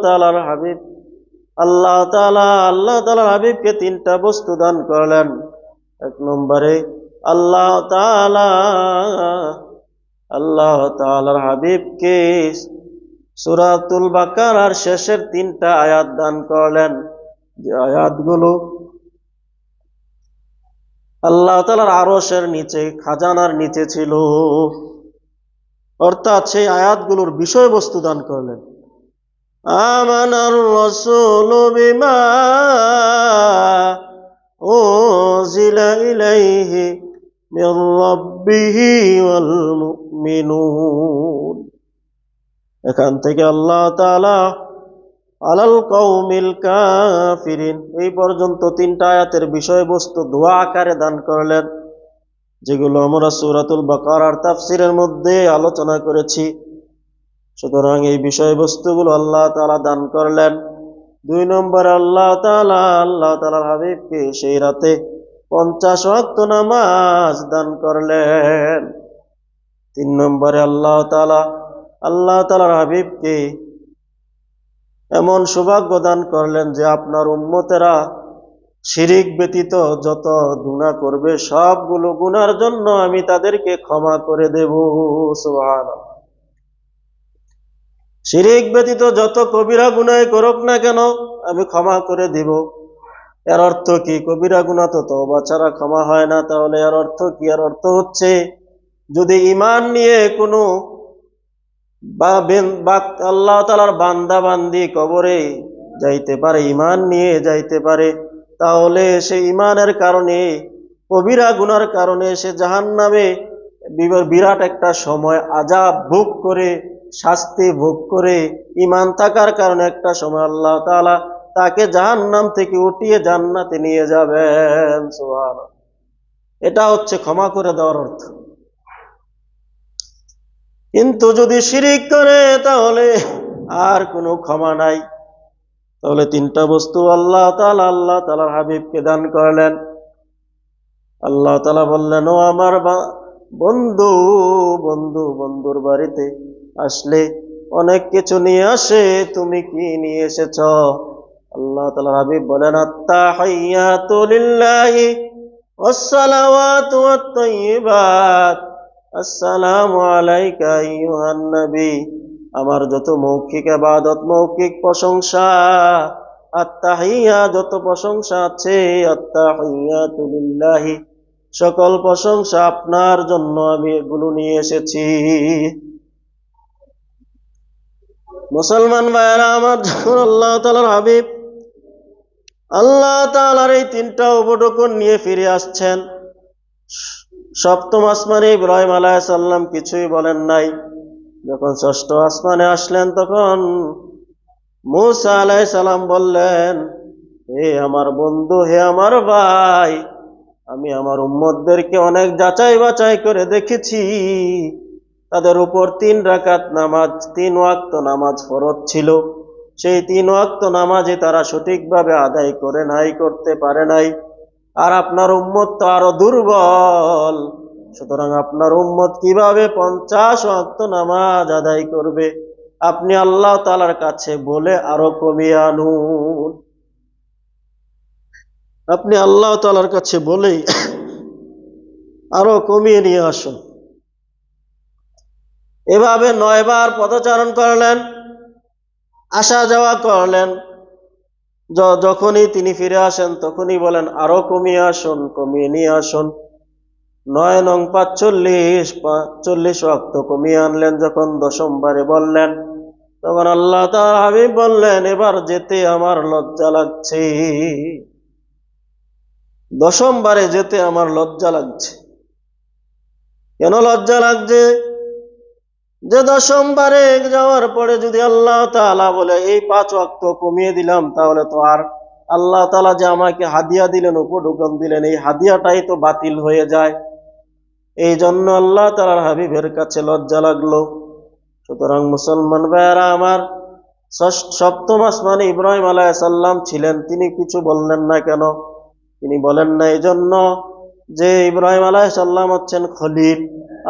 তাআলার হাবিবকে তিনটা বস্তু দান করলেন। এক নম্বরে আল্লাহ তাআলার হাবিবকে সূরাতুল বাকারার শেষের তিনটা আয়াত দান করলেন, যে আয়াতগুলো আল্লাহ তাআলার আরশের নিচে, খাজানার নিচে ছিল। অর্থাৎ সেই আয়াতগুলোর বিষয়বস্তু দান করলেন। আমানার রাসূলু বিমা উনজিলা ইলাইহি মির রাব্বিহি ওয়াল মুমিনুন। এখান থেকে আল্লাহ তাআলা আলাল কওমিল কাফিরিন এই পর্যন্ত তিনটা আয়াতের বিষয়বস্তু দোয়া আকারে দান করলেন, যেগুলো আমরা সূরাতুল বাকারার তাফসীরের মধ্যে আলোচনা করেছি। সুতরাং এই বিষয়বস্তুগুলো আল্লাহ তাআলা দান করলেন। 2 নম্বরে আল্লাহ তাআলার হাবিবকে সেই রাতে 50 ওয়াক্ত নামাজ দান করলেন। 3 নম্বরে আল্লাহ তাআলার হাবিবকে এমন সৌভাগ্য দান করলেন যে আপনার উম্মতেরা শিরিক ব্যতীত যত গুনাহ করবে সবগুলো গুনার জন্য আমি তাদেরকে ক্ষমা করে দেব। সুবহানাল্লাহ। শিরিক ব্যতীত যত কবিরা গুনাহ করুক না কেন আমি ক্ষমা করে দিব। এর অর্থ কি? কবিরা গুনাহ তো তওবা ছাড়া ক্ষমা হয় না। তাহলে এর অর্থ কি? এর অর্থ হচ্ছে, যদি ঈমান নিয়ে কোনো আল্লাহ তাআলার বান্দা বান্দি কবরে যাইতে পারে, ঈমান নিয়ে যাইতে পারে, তাহলে সে ঈমানের কারণে, কবিরা গুনার কারণে সে জাহান্নামে বিরাট একটা সময় আযাব ভোগ করে, শাস্তি ভোগ করে, ঈমান থাকার কারণে একটা সময় আল্লাহ তাআলা তাকে জাহান্নাম থেকে উঠিয়ে জান্নাতে নিয়ে যাবেন। সুবহানাল্লাহ। এটা হচ্ছে ক্ষমা করে দেওয়ার অর্থ। কিন্তু যদি শিরিক করে তাহলে আর কোনো ক্ষমা নাই। তাহলে তিনটা বস্তু আল্লাহ তাআলার হাবিবকে দান করলেন। আল্লাহ তাআলা বললেন, ও আমার বন্ধু বন্ধুর বাড়িতে আসলে অনেক কিছু নিয়ে আসে, তুমি কি নিয়ে এসেছ? আল্লাহ তাআলার হাবিব বলেন, আত্তাহিয়াতু লিল্লাহি ওয়াসসালাওয়াতু ওয়াত-তাইয়্যিবাত, আসসালামু আলাইকা আইয়ুহান নবী। আমার যত মৌখিক ইবাদত, মৌখিক প্রশংসা, আত্তাহিয়া যত প্রশংসা আছে, আত্তাহিয়াতু লিল্লাহি, সকল প্রশংসা আপনার জন্য আমি এগুলো নিয়ে এসেছি। মুসলমান ভাইয়েরা আমার, যখন আল্লাহ তাআলার হাবিব আল্লাহ তাআলার এই তিনটা উপঢৌকন নিয়ে ফিরে আসছেন, সপ্তম আসমানে ইব্রাহিম আলাইহিস সালাম কিছুই বলেন নাই। যখন ষষ্ঠ আসমানে আসলেন, তখন মূসা আলাইহিস সালাম বললেন, হে আমার বন্ধু, হে আমার ভাই, আমি আমার উম্মতদেরকে অনেক যাচাই বাছাই করে দেখেছি, তাদের উপর 3 রাকাত নামাজ, 3 ওয়াক্ত নামাজ ফরজ ছিল। সেই 3 ওয়াক্ত নামাজে তারা সঠিকভাবে আদায় করতে পারে নাই। আর আপনার উম্মত তো আরো দুর্বল, সুতরাং আপনার উম্মত কিভাবে 50 ওয়াক্ত নামাজ আদায় করবে? আপনি আল্লাহ তাআলার কাছে বলে আরো কমিয়ে আনুন। আপনি আল্লাহ তাআলার কাছে বলেই আরো কমিয়ে নিয়ে আসুন। এভাবে 9 বার পদচারণ করলেন, আসা যাওয়া করলেন। যখনই তিনি ফিরে আসেন, তখনই বলেন, আরো কমিয়ে আসুন, কমিয়ে নিয়ে আসুন। 9 নং 45 ওয়াক্ত কমিয়ে আনলেন। যখন 10ম বারে বললেন, তখন আল্লাহ তাআলা হাবিব বললেন, এবার যেতে আমার লজ্জা লাগছে। 10ম বারে যেতে আমার লজ্জা লাগছে। কেন লজ্জা লাগছে? যে 10ম বারে যাওয়ার পরে যদি আল্লাহ তাআলা বলে এই 5 ওয়াক্ত কমিয়ে দিলাম, তাহলে তো আর আল্লাহ তাআলা যে আমাকে হাদিয়া দিলেন, উপঢৌকন দিলেন, এই হাদিয়াটাই তো বাতিল হয়ে যায়। এই জন্য আল্লাহ তাআলার হাবিবের কাছে লজ্জা লাগলো। সুতরাং মুসলমান ভাইয়েরা আমার, 7ম আসমানে ইব্রাহিম আলাইহিস সালাম ছিলেন, তিনি কিছু বললেন না। কেন তিনি বলেন না? এই জন্য যে ইব্রাহিম আলাইহিস সালাম হচ্ছেন খলিল,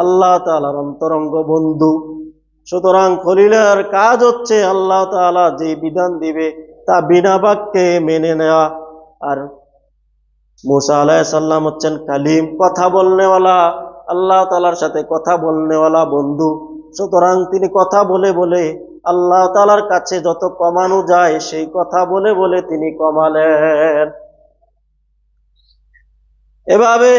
আল্লাহ তাআলার অন্তরঙ্গ বন্ধু। সুতরাং খলিলের কাজ হচ্ছে আল্লাহ তাআলা যে বিধান দিবে তা বিনা বাক্যে মেনে নেওয়া। আর মূসা আলাইহিস সালাম হচ্ছেন কালিম, কথা বলনেওয়ালা, আল্লাহ তাআলার সাথে কথা বলনেওয়ালা বন্ধু। সুতরাং তিনি কথা বলে বলে আল্লাহ তাআলার কাছে যত কমানো যায়, সেই কথা বলে বলে তিনি কমালেন। এভাবে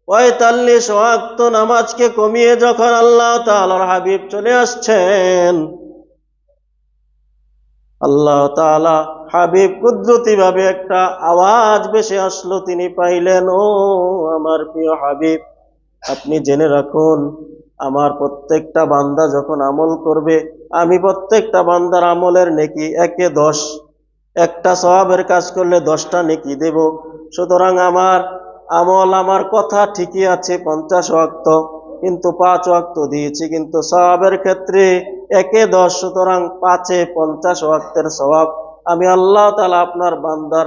45 ওয়াক্ত নামাজকে কমিয়ে যখন আল্লাহ তাআলার হাবিব চলে আসছেন, আল্লাহ তাআলা হাবিব কুদরতি ভাবে একটা আওয়াজ ভেসে আসলো। তিনি পাইলেন, ও আমার প্রিয় হাবিব, আপনি জেনে রাখুন, আমার প্রত্যেকটা বান্দা যখন আমল করবে, আমি প্রত্যেকটা বান্দার আমলের নেকি 1-এ 10, একটা সওয়াবের কাজ করলে 10টা নেকি দেব। সুতরাং আমার আমল, আমার কথা ঠিকই আছে 50 ওয়াক্ত, কিন্তু 5 ওয়াক্ত দিয়েছি, কিন্তু সওয়াবের ক্ষেত্রে 1-এ 10, সুতরাং 5-এ 50 ওয়াক্তের সওয়াব আমি আল্লাহ তাআলা আপনার বান্দার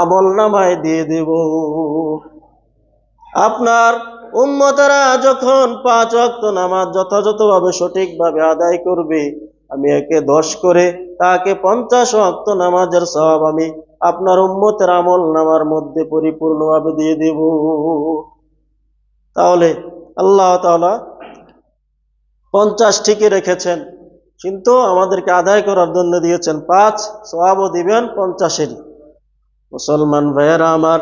আমল নামায় দিয়ে দেব। আপনার উম্মতেরা যখন 5 ওয়াক্ত নামাজ যথাযথভাবে সঠিকভাবে আদায় করবে, আমি 1-এ 10 করে তাকে 50 ওয়াক্ত নামাজের সওয়াব আমি আপনার উম্মতের আমল নামার মধ্যে পরিপূর্ণভাবে দিয়ে দেব। তাহলে আল্লাহ তাআলা 50 ঠিকই রেখেছেন, কিন্তু আমাদেরকে আদায় করার জন্য দিয়েছেন 5, সওয়াবও দিবেন 50-এরই। মুসলমান ভাইয়েরা আমার,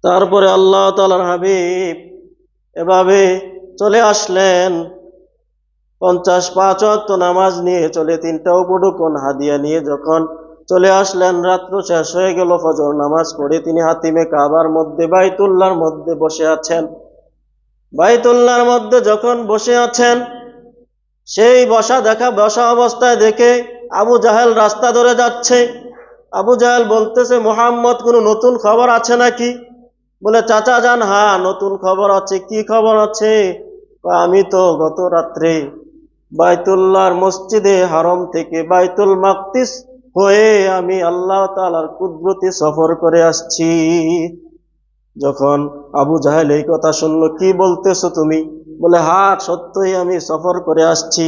তারপরে আল্লাহ তাআলার হাবিব এভাবে চলে আসলেন 5 ওয়াক্ত নামাজ নিয়ে, চলে 3টা উপঢৌকন হাদিয়া নিয়ে যখন চলে আসলেন, রাত্র শেষ হয়ে গেল, ফজর নামাজ পড়ে তিনি হাতিমে কাবার মধ্যে, বাইতুল্লাহর মধ্যে বসে আছেন। বাইতুল্লাহর মধ্যে যখন বসে আছেন, সেই বসা অবস্থায় দেখে আবু জাহেল রাস্তা ধরে যাচ্ছে। আবু জাহেল বলতেছে, মুহাম্মদ, কোনো নতুন খবর আছে নাকি? বলে, চাচা যান, হ্যাঁ নতুন খবর আছে। কি খবর আছে? আমি তো গত রাত্রে বাইতুল্লাহর মসজিদে হারম থেকে বাইতুল মাকদিস হয়ে আমি আল্লাহ তাআলার কুদরতি সফর করে আসছি। যখন আবু জাহেল এই কথা শুনলো, কি বলতেছো তুমি? বলে, হ্যাঁ সত্যই আমি সফর করে আসছি।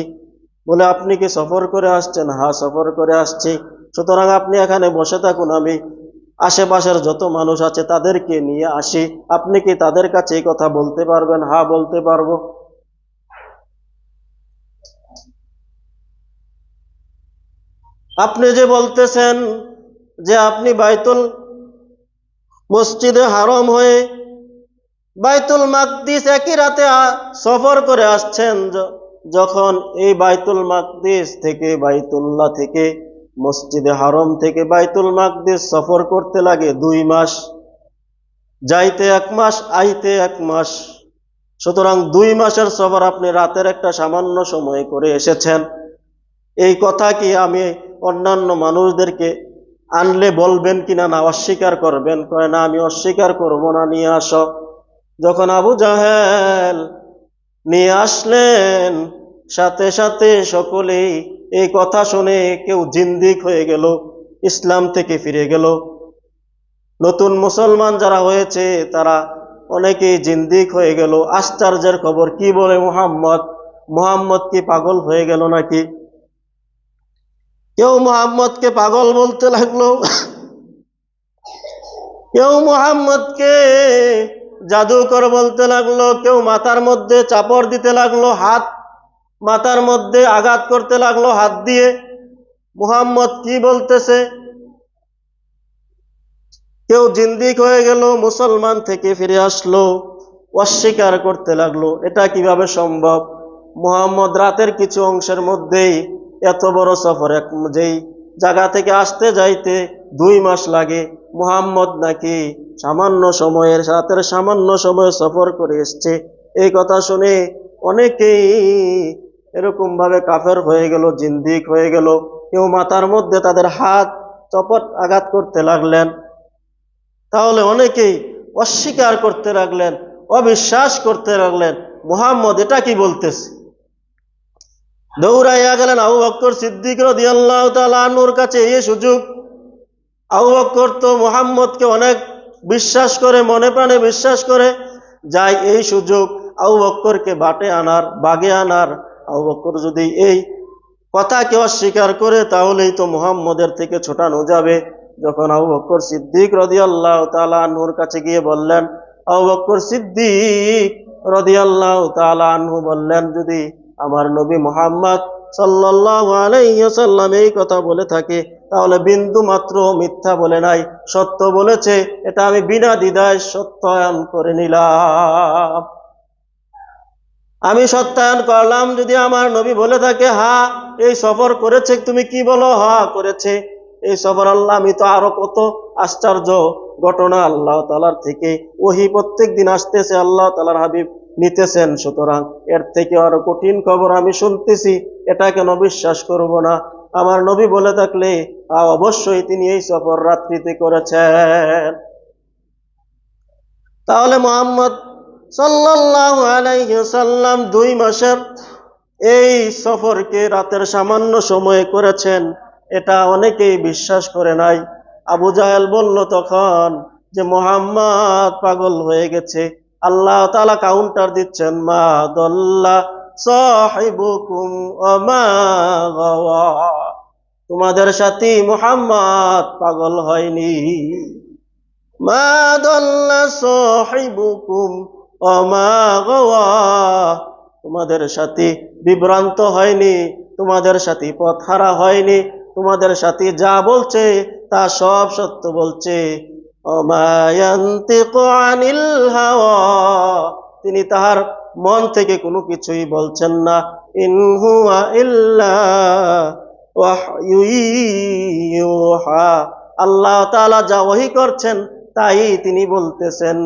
বলে, আপনি কি সফর করে আসছেন? হ্যাঁ সফর করে আসছি। সুতরাং আপনি এখানে বসে থাকুন, আমি আশেপাশের যত মানুষ আছে তাদেরকে নিয়ে আসি। আপনি কি তাদের কাছে এই কথা বলতে পারবেন? হ্যাঁ বলতে পারবো। আপনি যে বলতেছেন যে আপনি মসজিদে হারাম হয়ে বাইতুল মাকদিস একই রাতে সফর করে আসছেন, যখন এই বাইতুল মাকদিস থেকে, বাইতুল্লাহ থেকে, মসজিদে হারাম থেকে বাইতুল মাকদিস সফর করতে লাগে 2 মাস, যাইতে 1 মাস, আইতে 1 মাস। সুতরাং 2 মাসের সফর আপনি রাতের একটা সামান্য সময় করে এসেছেন। এই কথা কি আমি অন্যান্য মানুষদেরকে আনলে বলবেন কিনা, না অস্বীকার করবেন? কয়, না আমি অস্বীকার করবো না, নিয়ে আসো। যখন আবু জাহেল নিয়ে আসলেন, সাথে সাথে সকলেই এই কথা শুনে কেউ জিন্দিক হয়ে গেল, ইসলাম থেকে ফিরে গেল। নতুন মুসলমান যারা হয়েছে তারা অনেকেই জিন্দিক হয়ে গেল। আশ্চর্যের খবর, কি বলে মুহাম্মদ কি পাগল হয়ে গেল নাকি? কেউ মুহাম্মদকে পাগল বলতে লাগলো, কেউ মুহাম্মদকে জাদুকর বলতে লাগলো, কেউ মাথার মধ্যে চাপড় দিতে লাগলো, মাথার মধ্যে আঘাত করতে লাগলো হাত দিয়ে। মুহাম্মদ কি বলতেছে? কেউ জিন্দিক হয়ে গেল, মুসলমান থেকে ফিরে আসলো, অস্বীকার করতে লাগলো। এটা কিভাবে সম্ভব? মুহাম্মদ রাতের কিছু অংশের মধ্যেই এত বড় সফর, যেই জায়গা থেকে আসতে যাইতে 2 মাস লাগে, মুহাম্মদ নাকি রাতের সামান্য সময়ে সফর করে এসছে। এই কথা শুনে অনেকেই এরকম ভাবে কাফের হয়ে গেল, জিন্দিক হয়ে গেল। কেউ মাথার মধ্যে তাদের হাত চপট আঘাত করতে লাগলেন। তাহলে অনেকেই অস্বীকার করতে লাগলেন, অবিশ্বাস করতে লাগলেন, মুহাম্মদ এটা কি বলতেছে। দৌড়াইয়া গেলেন আবু বকর সিদ্দিক রাদিয়াল্লাহু তাআলা আনহুর কাছে। এই সুযোগ, আবু বকর তো মুহাম্মদকে অনেক বিশ্বাস করে, মনে প্রাণে বিশ্বাস করে, যাই এই সুযোগ আবু বকরকে বাগে আনার। আবু বকর যদি এই কথাকে অস্বীকার করে তাহলেই তো মুহাম্মদের থেকে ছোটানো যাবে। যখন আবু বকর সিদ্দিক রাদিয়াল্লাহু তাআলা আনহুর কাছে গিয়ে বললেন, আবু বকর সিদ্দিক রাদিয়াল্লাহু তাআলা আনহু বললেন, যদি আমার নবী মুহাম্মদ সাল্লাল্লাহু আলাইহি ওয়াসাল্লাম এই কথা বলে থাকে তাহলে বিন্দু মাত্র মিথ্যা বলে নাই, সত্য বলেছে। এটা আমি বিনা দ্বিধায় সত্যায়ন করে নিলাম। আমি সত্যায়ন করলাম, যদি আমার নবী বলে থাকে হ্যাঁ এই সফর করেছে, তুমি কি বলো? হ্যাঁ করেছে এই সফর। আল্লাহ, আমি তো আরো কত আশ্চর্য ঘটনা আল্লাহ তাআলার থেকে ওহী প্রত্যেক দিন আসতেছে, আল্লাহ তাআলার হাবিব নিতেছেন, সুতরাং এর থেকে আরো কঠিন খবর আমি শুনতেছি, এটা কেন বিশ্বাস করব না? আমার নবী বলে থাকলে অবশ্যই তিনি এই সফর রাত্রিতে করেছেন। তাহলে মুহাম্মদ সাল্লাল্লাহু আলাইহি ওয়াসাল্লাম 2 মাসের এই সফরকে রাতের সামান্য সময়ে করেছেন, এটা অনেকেই বিশ্বাস করে নাই। আবু জাহেল বলল তখন যে মুহাম্মদ পাগল হয়ে গেছে। আল্লাহ তাআলা কাউন্টার দিচ্ছেন, মা দল্লা সাহিবুকুম ওয়া মা গাওয়া, তোমাদের সাথী মুহাম্মদ পাগল হয়নি। মা দল্লা সাহিবুকুম ওয়া মা গাওয়া, তোমাদের সাথী বিভ্রান্ত হয়নি, তোমাদের সাথী পথহারা হয়নি, তোমাদের সাথী যা বলছে তা সব সত্য বলছে। ওমা ইয়ান্তিকু আনিল হাওয়া, তিনি তাহার মন থেকে কোনো কিছুই বলছেন না। ইন হুয়া ইল্লা ওয়াহয়ু ইউহা, আল্লাহ তাআলা যা ওহী করছেন তাই তিনি বলতেছেন।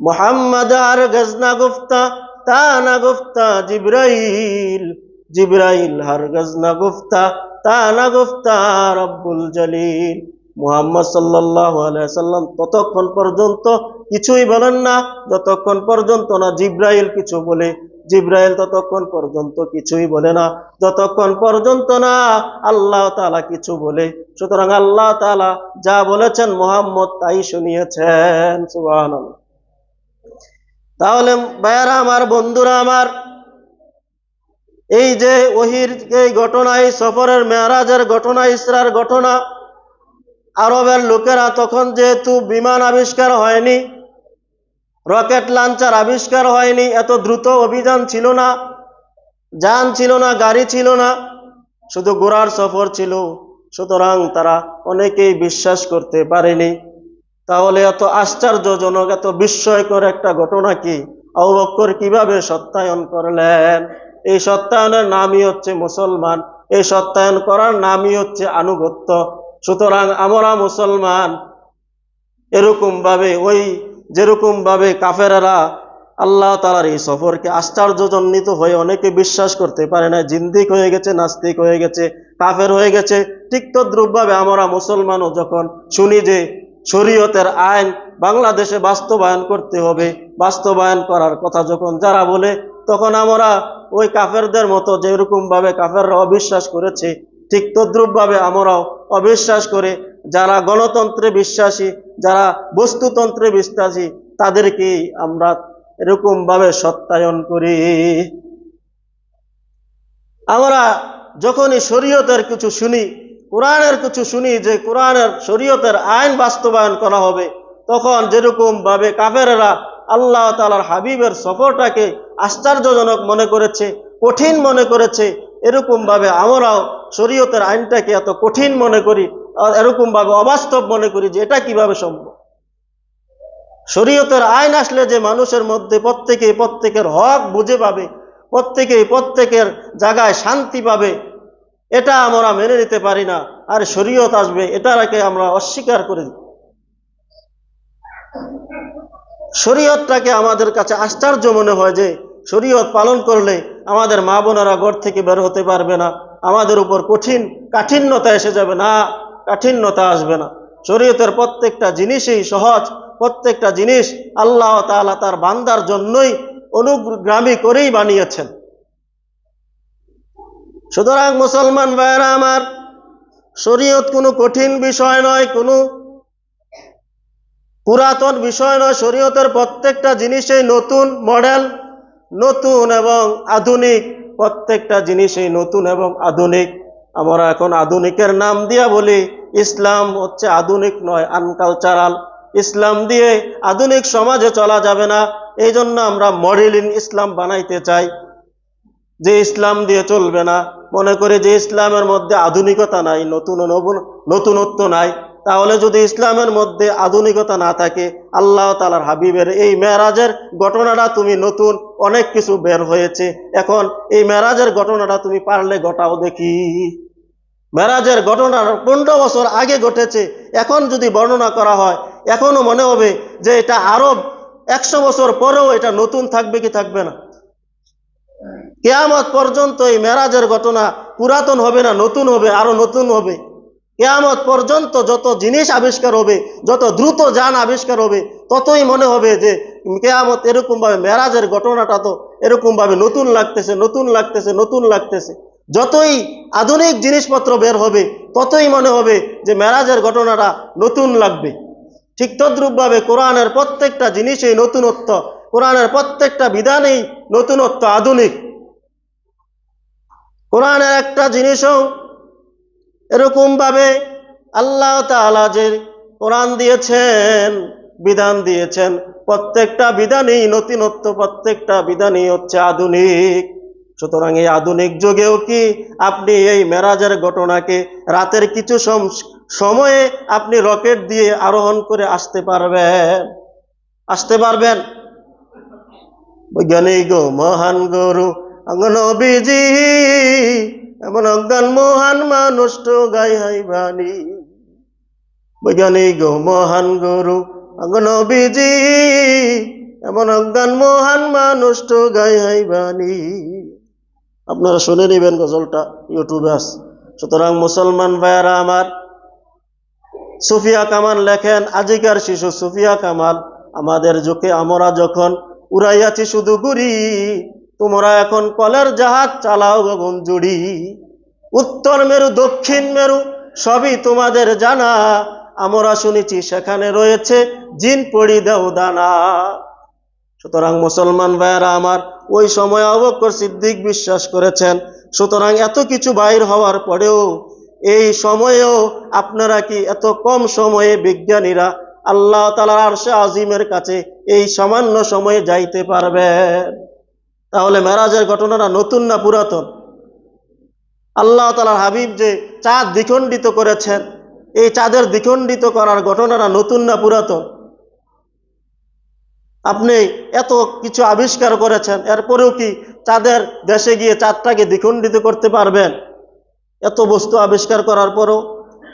মুহাম্মদ আর গজনা গুফতা তা না গুফতা জিব্রাইল, জিব্রাইল হারগজ না গুফতা তা না গুফতা রব্বুল জলিল। মুহাম্মদ সাল্লাল্লাহু আলাইহি সাল্লাম ততক্ষণ পর্যন্ত কিছুই বলেন না যতক্ষণ পর্যন্ত না জিব্রাইল কিছু বলে, জিব্রাইল ততক্ষণ পর্যন্ত কিছুই বলে না যতক্ষণ পর্যন্ত না আল্লাহ তাআলা কিছু বলে। সুতরাং আল্লাহ তাআলা যা বলেছেন মুহাম্মদ তাই শুনিয়েছেন। সুবহানাল্লাহ। তাহলে ভাইয়ারা আমার, বন্ধুরা আমার, এই যে ওহির এই ঘটনা, এই সফরের মেরাজের ঘটনা, ইসরার ঘটনা, আরবের লোকেরা তখন যেহেতু বিমান আবিষ্কার হয়নি, রকেট লঞ্চার আবিষ্কার হয়নি, এত দ্রুত অভিযান ছিল না, যান ছিল না, গাড়ি ছিল না, শুধু ঘোড়ার সফর ছিল। সুতরাং তারা অনেকেই বিশ্বাস করতে পারেনি। তাহলে এত আশ্চর্যজনক, এত বিস্ময়কর একটা ঘটনা কি আবু বকর কিভাবে সত্যায়ন করলেন? এই সত্যায়নের নামই হচ্ছে মুসলমান, এই সত্যায়ন করার নামই হচ্ছে আনুগত্য। সুতরাং আমরা মুসলমান এরকম ভাবে, যেরকম ভাবে কাফেররা আল্লাহ তাআলার এই সফরকে আশ্চর্যজনিত হয়ে অনেকে বিশ্বাস করতে পারে না, জিন্দিক হয়ে গেছে, নাস্তিক হয়ে গেছে, কাফের হয়ে গেছে, ঠিক তদ্রূপ ভাবে আমরা মুসলমানও যখন শুনি যে শরীয়তের আইন বাংলাদেশে বাস্তবায়ন করতে হবে, বাস্তবায়ন করার কথা যখন যারা বলে, তখন আমরা ওই কাফেরদের মতো যেরকম ভাবে কাফেররা অবিশ্বাস করেছে, ঠিক তদ্রূপ ভাবে আমরাও অবিশ্বাস করে যারা গণতন্ত্রে বিশ্বাসী, যারা বস্তুতন্ত্রে বিশ্বাসী, তাদেরকে আমরা এরকম ভাবে সত্যায়ন করি। আমরা যখনই শরীয়তের কিছু শুনি, কোরআনের কিছু শুনি যে কোরআনের শরীয়তের আইন বাস্তবায়ন করা হবে, তখন যেরকম ভাবে কাফেররা আল্লাহ তাআলার হাবিবের সফরটাকে আশ্চর্যজনক মনে করেছে, কঠিন মনে করেছে, এরকম ভাবে আমরাও শরীয়তের আইনটাকে এত কঠিন মনে করি, আর এরকম ভাবে অবাস্তব মনে করি যে এটা কিভাবে সম্ভব। শরীয়তের আইন আসলে যে মানুষের মধ্যে প্রত্যেকের হক বুঝে পাবে, প্রত্যেকের জায়গায় শান্তি পাবে, এটা আমরা মেনে নিতে পারি না। আর শরীয়ত আসবে এটাকে আমরা অস্বীকার করে দিই। শরীয়তটাকে আমাদের কাছে আশ্চর্য মনে হয় যে শরীয়ত পালন করলে আমাদের মা বোনেরা ঘর থেকে বের হতে পারবে না, আমাদের উপর কাঠিন্যতা এসে যাবে না, কাঠিন্যতা আসবে না। শরীয়তের প্রত্যেকটা জিনিসই সহজ, প্রত্যেকটা জিনিস আল্লাহ তাআলা তার বান্দার জন্যই অনুগ্রামী করেই বানিয়েছেন। সুতরাং মুসলমান ভাইয়েরা আমার, শরীয়ত কোনো কঠিন বিষয় নয়, কোনো পুরাতন বিষয় নয়। শরীয়তের প্রত্যেকটা জিনিসই নতুন মডেল, নতুন এবং আধুনিক, প্রত্যেকটা জিনিসই নতুন এবং আধুনিক। আমরা এখন আধুনিকের নাম দিয়া বলি, ইসলাম হচ্ছে আধুনিক নয়, আনকালচারাল। ইসলাম দিয়ে আধুনিক সমাজে চলা যাবে না, এই জন্য আমরা মডেলিং ইসলাম বানাইতে চাই, যে ইসলাম দিয়ে চলবে না। মনে করে যে ইসলামের মধ্যে আধুনিকতা নাই, নতুনত্ব নাই। তাহলে যদি ইসলামের মধ্যে আধুনিকতা না থাকে, আল্লাহ তাআলার হাবিবের এই মেরাজের ঘটনাটা তুমি নতুন, অনেক কিছু বের হয়েছে, এখন এই মেরাজের ঘটনাটা তুমি পারলে ঘটাও দেখি। মেরাজের ঘটনা 15 বছর আগে ঘটেছে, এখন যদি বর্ণনা করা হয়, এখনো মনে হবে যে এটা আরো 100 বছর পরেও এটা নতুন থাকবে কি থাকবে না। কিয়ামত পর্যন্ত এই মেরাজের ঘটনা পুরাতন হবে না, নতুন হবে, আরো নতুন হবে। কিয়ামত পর্যন্ত যত জিনিস আবিষ্কার হবে, যত দ্রুত যান আবিষ্কার হবে, ততই মনে হবে যে কিয়ামত এরকম ভাবে, মেরাজের ঘটনাটা তো এরকম ভাবে নতুন লাগতেছে, নতুন লাগতেছে, নতুন লাগতেছে। যতই আধুনিক জিনিসপত্র বের হবে, ততই মনে হবে যে মেরাজের ঘটনাটা নতুন লাগবে। ঠিক তদ্রূপ ভাবে কোরআনের প্রত্যেকটা জিনিসই নতুনত্ব, কোরআনের প্রত্যেকটা বিধানেই নতুনত্ব, আধুনিক। কোরআনের একটা জিনিসও এরকম ভাবে আল্লাহ তাআলা যে কোরআন দিয়েছেন, বিধান দিয়েছেন, প্রত্যেকটা বিধানই নতুনত্ব, প্রত্যেকটা বিধানই হচ্ছে আধুনিক। সুতরাং এই আধুনিক যুগেও কি আপনি এই মেরাজের ঘটনাকে রাতের কিছু সময়ে আপনি রকেট দিয়ে আরোহণ করে আসতে পারবেন? আসতে পারবেন? বৈজ্ঞানিক গো মহান গুরু নবীজি, এমন অজ্ঞান মহান মানুষ তো গাই হাই বাণী। বৈজ্ঞানিক গো মহান গুরু নবীজি, এমন অজ্ঞান মহান মানুষ তো গাই হাই বাণী। আপনারা শুনে নেবেন, গজলটা ইউটিউবে আছে। সুতরাং মুসলমান ভাইয়ারা আমার, সুফিয়া কামাল লেখেন, আজিকার শিশু সুফিয়া কামাল, আমাদের যুগে আমরা যখন উড়াইয়াছি শুধু গুড়ি, তোমরা এখন কলের জাহাজ চালাও গগন জুড়ি। উত্তর মেরু দক্ষিণ মেরু সবই তোমাদের জানা, আমরা শুনেছি সেখানে রয়েছে জিন পড়ি দেও দানা। সুতরাং মুসলমান ভাইয়েরা আমার, ওই সময় আবু বকর সিদ্দিক বিশ্বাস করেছেন। সুতরাং এত কিছু বাইর হওয়ার পরেও এই সময়েও আপনারা কি এত কম সময়ে বিজ্ঞানীরা আল্লাহ তাআলার আরশে আজিমের কাছে এই সামান্য সময়ে যাইতে পারবেন? তাহলে মেরাজের ঘটনাটা নতুন না পুরাতন? আল্লাহ তাআলার হাবিব যে চাঁদ দ্বিখণ্ডিত করেছেন, এই চাঁদের দ্বিখণ্ডিত করার ঘটনাটা নতুন না পুরাতন? আপনি এত কিছু আবিষ্কার করেছেন, এরপরেও কি চাঁদের দেশে গিয়ে চাঁদটাকে দ্বিখণ্ডিত করতে পারবেন? এত বস্তু আবিষ্কার করার পরও?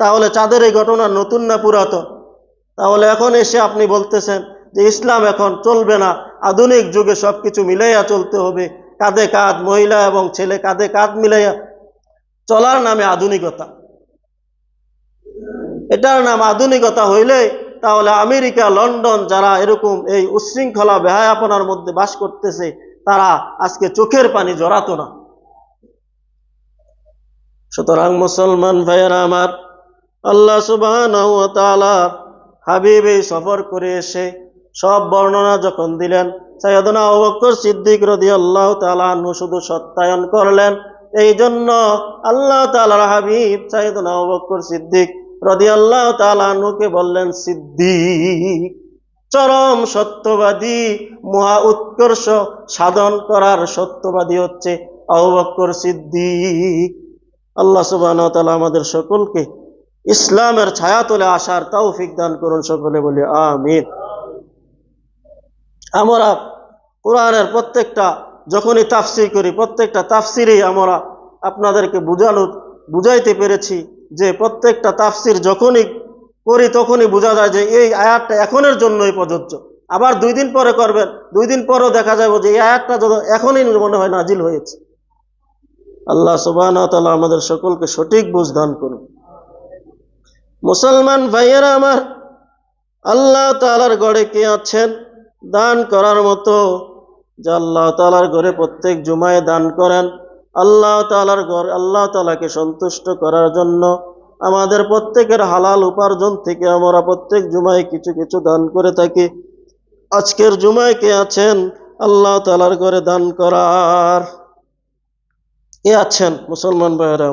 তাহলে চাঁদের এই ঘটনা নতুন না পুরাতন? তাহলে এখন এসে আপনি বলতেছেন যে ইসলাম এখন চলবে না, আধুনিক যুগে সবকিছু মিলাইয়া চলতে হবে, কাঁধে কাঁধ, মহিলা এবং ছেলে কাঁধে কাঁধ মিলাইয়া চলার নামে আধুনিকতা। এটার নাম আধুনিকতা হইলে তাহলে আমেরিকা, লন্ডন যারা এরকম এই উচ্ছৃঙ্খলা বেহায়াপনার মধ্যে বাস করতেছে, তারা আজকে চোখের পানি জড়াতো না। সুতরাং মুসলমান ভাইয়েরা আমার, আল্লাহ সুবহানাহু ওয়া তাআলা হাবিব এই সফর করে এসে সব বর্ণনা যখন দিলেন, সাইয়েদনা আবু বকর সিদ্দিক রাদিয়াল্লাহু তাআলা আনহু শুধু সত্যায়ন করলেন। এই জন্য আল্লাহ তাআলার হাবিব সাইয়েদনা আবু বকর সিদ্দিক রাদিয়াল্লাহু তাআলা আনহুকে বললেন সিদ্দিক। চরম সত্যবাদী, মহা উৎকর্ষ সাধন করার সত্যবাদী হচ্ছে আবু বকর সিদ্দিক। আল্লাহ সুবহানাহু ওয়া তাআলা আমাদের সকলকে ইসলামের ছায়াতলে আসার তৌফিক দান করুন, সকলে বলি আমিন। আমরা কোরআনের প্রত্যেকটা যখনই তাফসীর করি, প্রত্যেকটা তাফসীরেই আমরা আপনাদেরকে বুঝাইতে পেরেছি যে প্রত্যেকটা তাফসীর যখনই করি তখনই বোঝা যায় যে এই আয়াতটা এখনের জন্যই প্রযোজ্য। আবার 2 দিন পরে করবেন, 2 দিন পরেও দেখা যাবে যে এই আয়াতটা এখনই মনে হয় নাজিল হয়েছে। আল্লাহ সুবহানাহু ওয়া তাআলা আমাদের সকলকে সঠিক বুঝ দান করুন। মুসলমান ভাইয়েরা আমার, আল্লাহ তাআলার ঘরে কে আছেন দান করার মতো? যে আল্লাহ তাআলার ঘরে প্রত্যেক জুমায় দান করেন। আল্লাহ তাআলার ঘর, আল্লাহ তাআলাকে সন্তুষ্ট করার জন্য আমাদের প্রত্যেকের হালাল উপার্জন থেকে আমরা প্রত্যেক জুমায় কিছু কিছু দান করে থাকি। আজকের জুমায় কে আছেন আল্লাহ তাআলার ঘরে দান করার? কে আছেন মুসলমান ভাইয়েরা?